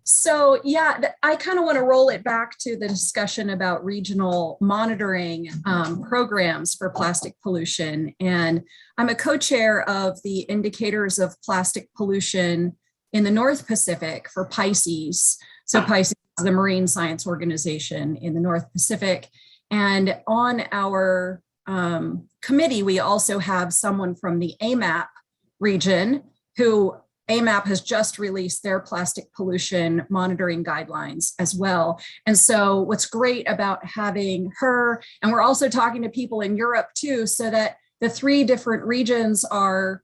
So yeah, I kind of want to roll it back to the discussion about regional monitoring programs for plastic pollution. And I'm a co-chair of the Indicators of Plastic Pollution in the North Pacific for Pisces. So Pisces is the marine science organization in the North Pacific. And on our committee, we also have someone from the AMAP region who AMAP has just released their plastic pollution monitoring guidelines as well. And so what's great about having her, and we're also talking to people in Europe too, so that the three different regions are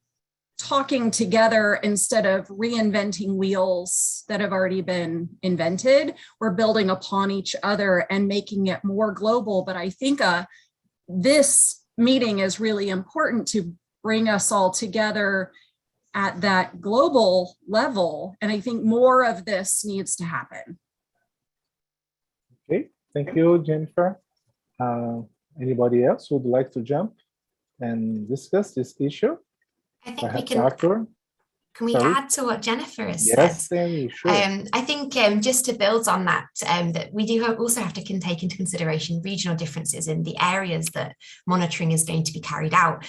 talking together instead of reinventing wheels that have already been invented. We're building upon each other and making it more global. But I think this meeting is really important to bring us all together at that global level. And I think more of this needs to happen. Okay, thank you, Jennifer. Anybody else would like to jump and discuss this issue? I think Perhaps we can. Arthur? Can we Sorry? add to what Jennifer has Yes, said? Amy, sure. I think just to build on that, that we do also have to take into consideration regional differences in the areas that monitoring is going to be carried out.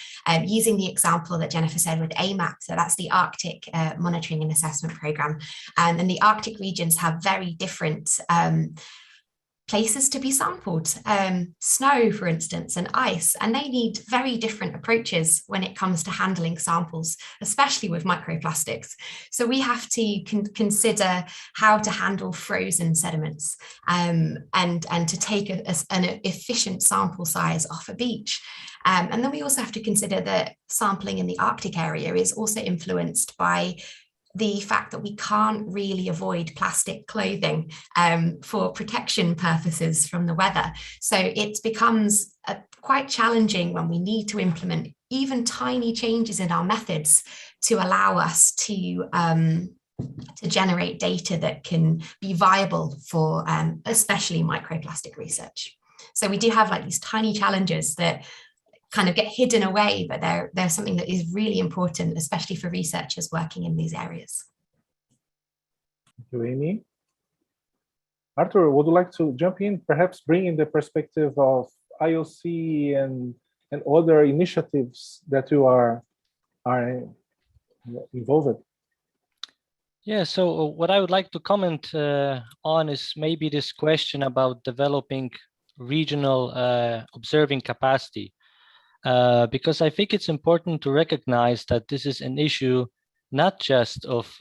Using the example that Jennifer said with AMAP, so that's the Arctic Monitoring and Assessment Programme, and the Arctic regions have very different places to be sampled, snow, for instance, and ice, and they need very different approaches when it comes to handling samples, especially with microplastics. So we have to consider how to handle frozen sediments and to take an efficient sample size off a beach. And then we also have to consider that sampling in the Arctic area is also influenced by the fact that we can't really avoid plastic clothing for protection purposes from the weather. So it becomes quite challenging when we need to implement even tiny changes in our methods to allow us to generate data that can be viable for especially microplastic research. So we do have like these tiny challenges that kind of get hidden away, but they're something that is really important, especially for researchers working in these areas. Thank you, Amy. Arthur, would you like to jump in, perhaps bring in the perspective of IOC and other initiatives that you are involved? Yeah, so what I would like to comment on is maybe this question about developing regional observing capacity. Because I think it's important to recognize that this is an issue not just of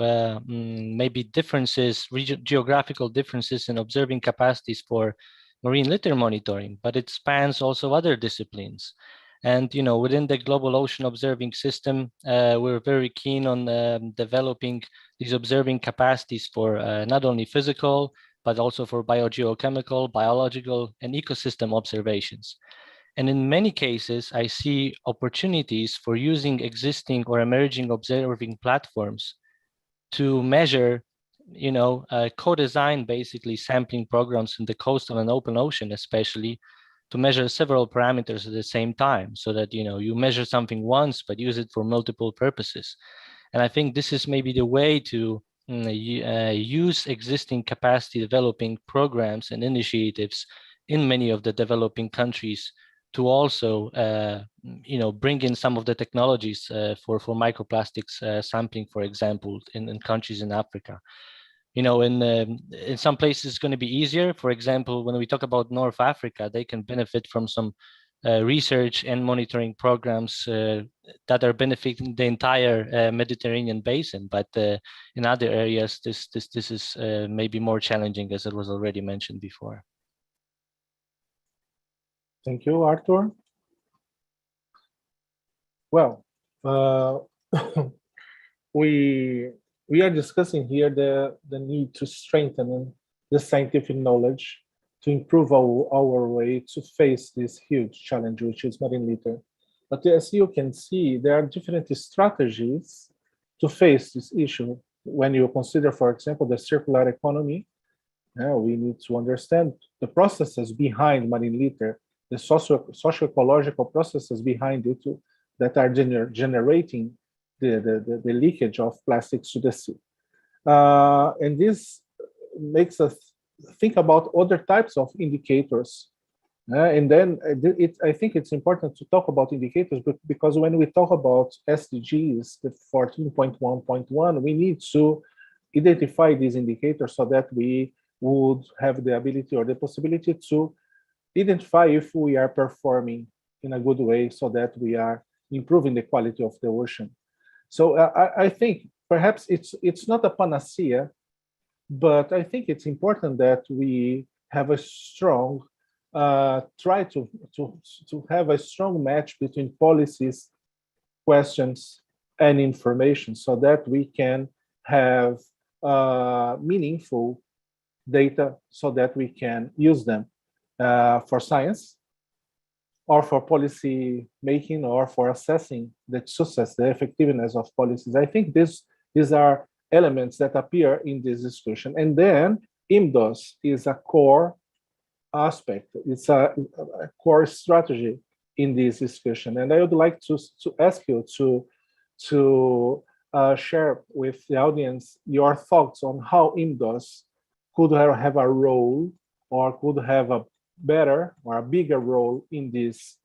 maybe differences, geographical differences in observing capacities for marine litter monitoring, but it spans also other disciplines. And within the global ocean observing system, we're very keen on developing these observing capacities for not only physical, but also for biogeochemical, biological, and ecosystem observations. And in many cases, I see opportunities for using existing or emerging observing platforms to measure, co-design basically sampling programs in the coastal and open ocean, especially to measure several parameters at the same time, so that you measure something once, but use it for multiple purposes. And I think this is maybe the way to use existing capacity developing programs and initiatives in many of the developing countries to also, bring in some of the technologies for microplastics sampling, for example, in countries in Africa. In some places it's going to be easier. For example, when we talk about North Africa, they can benefit from some research and monitoring programs that are benefiting the entire Mediterranean basin. But in other areas, this is maybe more challenging, as it was already mentioned before. Thank you, Arthur. Well, we are discussing here the need to strengthen the scientific knowledge to improve our way to face this huge challenge, which is marine litter. But as you can see, there are different strategies to face this issue. When you consider, for example, the circular economy, we need to understand the processes behind marine litter the socio-ecological processes behind it that are generating the leakage of plastics to the sea. And this makes us think about other types of indicators. And then I think it's important to talk about indicators, because when we talk about SDGs, the 14.1.1, we need to identify these indicators so that we would have the ability or the possibility to identify if we are performing in a good way, so that we are improving the quality of the ocean. So I think perhaps it's not a panacea, but I think it's important that we have a strong try to have a strong match between policies, questions, and information, so that we can have meaningful data, so that we can use them for science, or for policy making, or for assessing the success, the effectiveness of policies. I think these are elements that appear in this discussion. And then IMDOS is a core aspect. It's a core strategy in this discussion. And I would like to ask you to share with the audience your thoughts on how IMDOS could have a role, or could have a better or a bigger role in this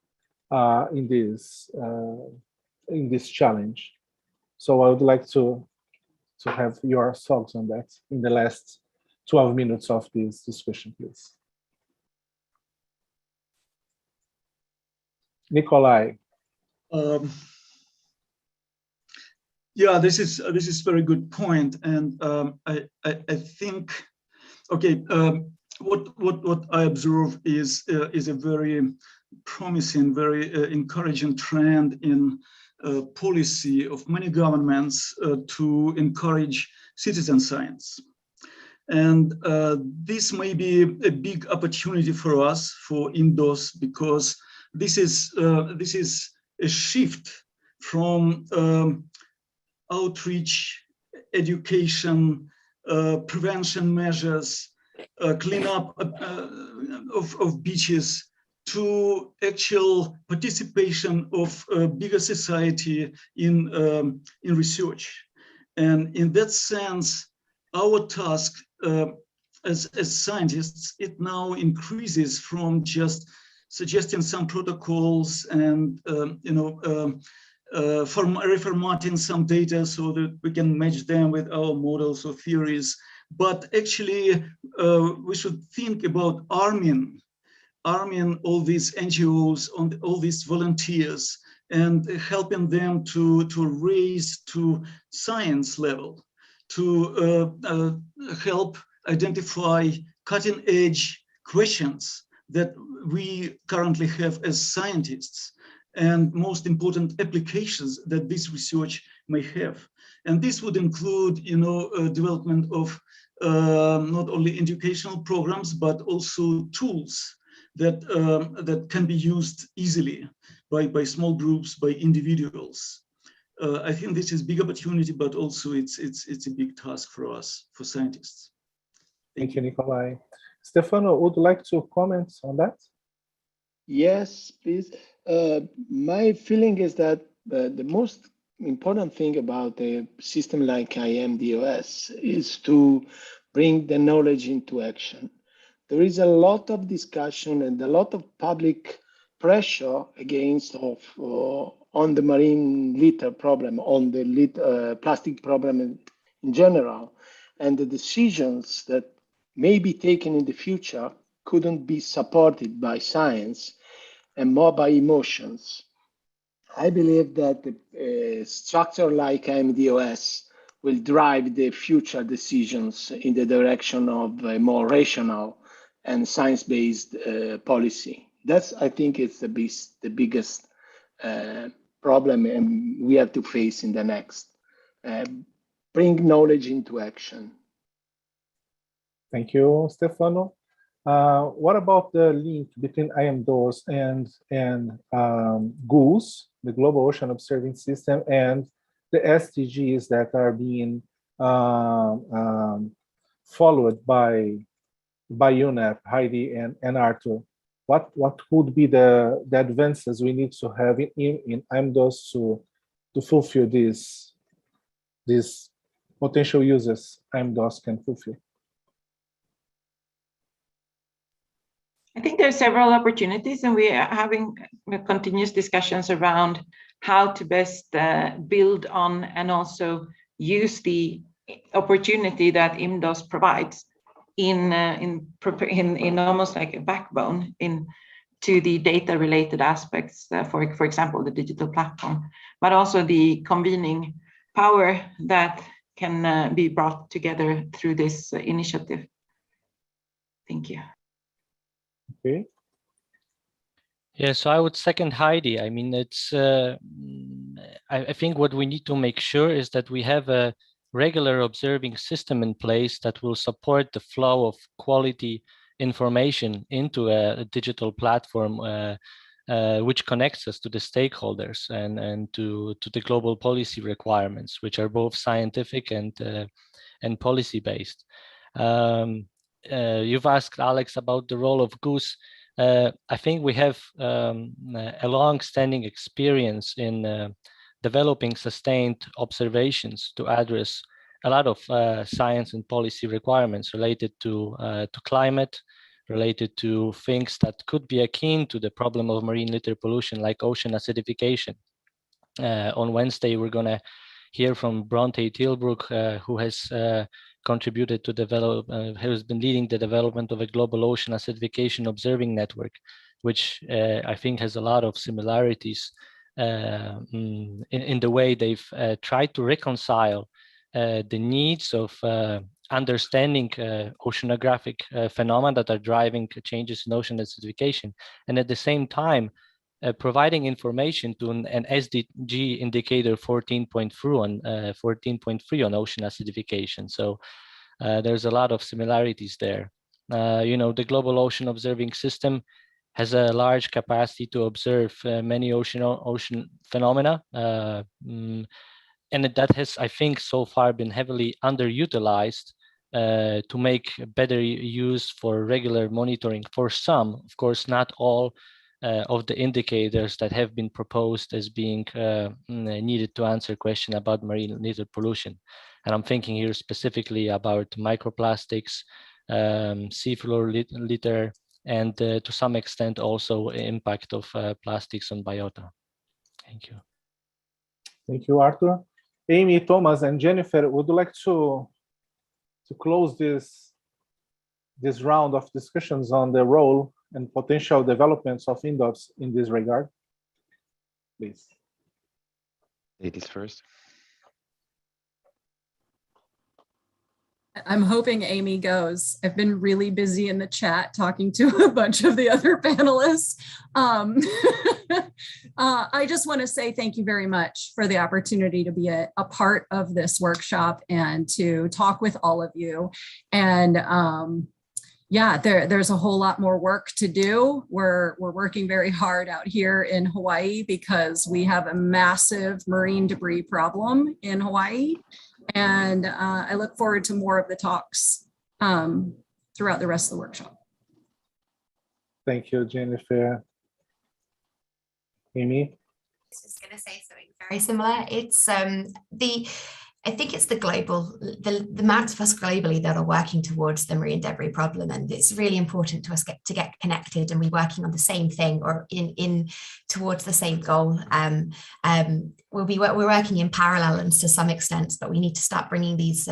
challenge. So I would like to have your thoughts on that in the last 12 minutes of this discussion, please. Nikolai. Yeah, this is very good point, and I think, okay, what I observe is a very promising, very encouraging trend in policy of many governments to encourage citizen science. And this may be a big opportunity for us, for IMDOS, because this is a shift from outreach, education, prevention measures, cleanup of beaches, to actual participation of bigger society in research. And in that sense, our task as scientists, it now increases from just suggesting some protocols and reformatting some data so that we can match them with our models or theories. But actually, we should think about arming all these NGOs, all these volunteers, and helping them to raise to science level, to help identify cutting-edge questions that we currently have as scientists, and most important applications that this research may have. And this would include, development of not only educational programs, but also tools that can be used easily by small groups, by individuals. I think this is a big opportunity, but also it's a big task for us, for scientists. Thank you, Nikolai. Stefano, would you like to comment on that? Yes, please. My feeling is that the most important thing about a system like IMDOS is to bring the knowledge into action. There is a lot of discussion and a lot of public pressure against on the marine litter problem, on the plastic problem in general, and the decisions that may be taken in the future couldn't be supported by science and more by emotions. I believe that a structure like IMDOS will drive the future decisions in the direction of a more rational and science-based policy. That's, I think, it's the biggest problem and we have to face in the next. Bring knowledge into action. Thank you, Stefano. What about the link between IMDOS and GOOS, the Global Ocean Observing System, and the SDGs that are being followed by UNEP, Heidi and Arthur? what would be the advances we need to have in IMDOS to fulfill these potential uses IMDOS can fulfill? I think there are several opportunities, and we are having continuous discussions around how to best build on and also use the opportunity that IMDOS provides in almost like a backbone to the data-related aspects, for example, the digital platform, but also the convening power that can be brought together through this initiative. Thank you. Okay. Yeah, so I would second Heidi. I mean, it's. I think what we need to make sure is that we have a regular observing system in place that will support the flow of quality information into a digital platform, which connects us to the stakeholders and to the global policy requirements, which are both scientific and policy based. You've asked Alex about the role of GOOS. I think we have a long-standing experience in developing sustained observations to address a lot of science and policy requirements related to climate, related to things that could be akin to the problem of marine litter pollution, like ocean acidification. On Wednesday, we're going to hear from Bronte Tilbrook, who has contributed to develop, has been leading the development of a global ocean acidification observing network, which I think has a lot of similarities in the way they've tried to reconcile the needs of understanding oceanographic phenomena that are driving changes in ocean acidification, and at the same time providing information to an SDG indicator 14.3 on ocean acidification. So there's a lot of similarities there. You know, the global ocean observing system has a large capacity to observe many ocean phenomena, and that has, I think, so far been heavily underutilized to make better use for regular monitoring for some, of course, not all of the indicators that have been proposed as being needed to answer question about marine litter pollution. And I'm thinking here specifically about microplastics, seafloor litter, and to some extent also impact of plastics on biota. Thank you. Thank you, Arthur. Amy, Thomas, and Jennifer, would you like to close this round of discussions on the role and potential developments of IMDOS in this regard? Please. Ladies first. I'm hoping Amy goes. I've been really busy in the chat talking to a bunch of the other panelists. I just want to say thank you very much for the opportunity to be a part of this workshop and to talk with all of you. And yeah, there's a whole lot more work to do. We're working very hard out here in Hawaii because we have a massive marine debris problem in Hawaii. And I look forward to more of the talks throughout the rest of the workshop. Thank you, Jennifer. Amy? I was just going to say something very similar. It's I think it's the amount of us globally that are working towards the marine debris problem, and it's really important to us to get connected and we're working on the same thing or towards the same goal. We're working in parallel and to some extent, but we need to start bringing these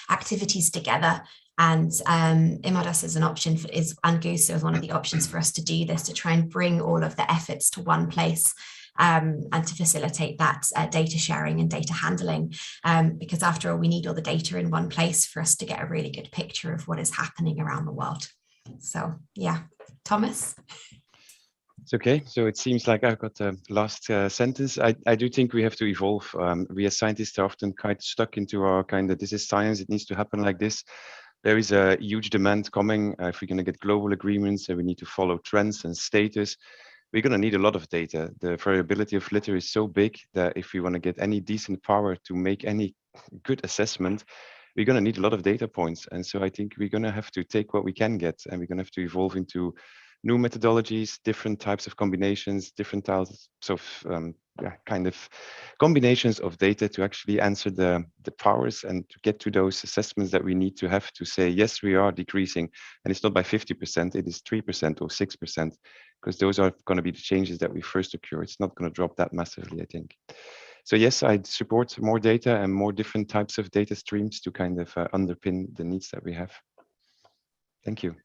activities together. And IMDOS is an option and GOOS is one of the options for us to do this, to try and bring all of the efforts to one place. And to facilitate that data sharing and data handling, because after all, we need all the data in one place for us to get a really good picture of what is happening around the world. So yeah, Thomas? It's okay. So it seems like I've got the last sentence. I do think we have to evolve. We as scientists are often kind of stuck into our this is science, it needs to happen like this. There is a huge demand coming. If we're going to get global agreements, and we need to follow trends and status, we're going to need a lot of data. The variability of litter is so big that if we want to get any decent power to make any good assessment, we're going to need a lot of data points. And so I think we're going to have to take what we can get, and we're going to have to evolve into new methodologies, different types of combinations, different types of kind of combinations of data to actually answer the powers and to get to those assessments that we need to have to say, yes, we are decreasing. And it's not by 50%, it is 3% or 6%, because those are going to be the changes that we first occur. It's not going to drop that massively, I think. So yes, I support more data and more different types of data streams to kind of underpin the needs that we have. Thank you.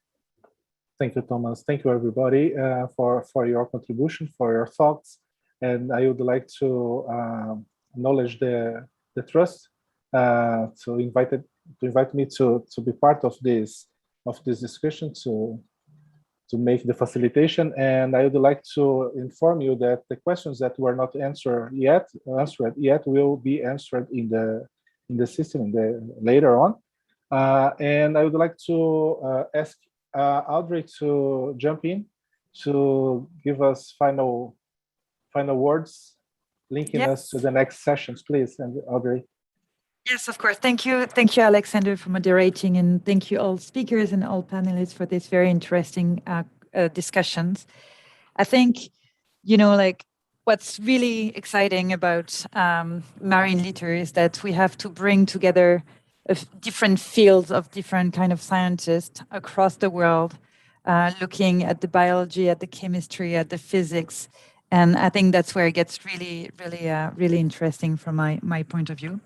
Thank you, Thomas. Thank you, everybody, for your contribution, for your thoughts. And I would like to acknowledge the trust to invite me to be part of this discussion, to make the facilitation. And I would like to inform you that the questions that were not answered yet will be answered in the system later on. And I would like to ask Audrey to jump in to give us final words, linking us to the next sessions, please. And Audrey. Yes, of course. Thank you, Alexander, for moderating, and thank you all speakers and all panelists for these very interesting discussions. I think, what's really exciting about marine litter is that we have to bring together different fields of different kind of scientists across the world, looking at the biology, at the chemistry, at the physics. And I think that's where it gets really, really, really interesting from my point of view.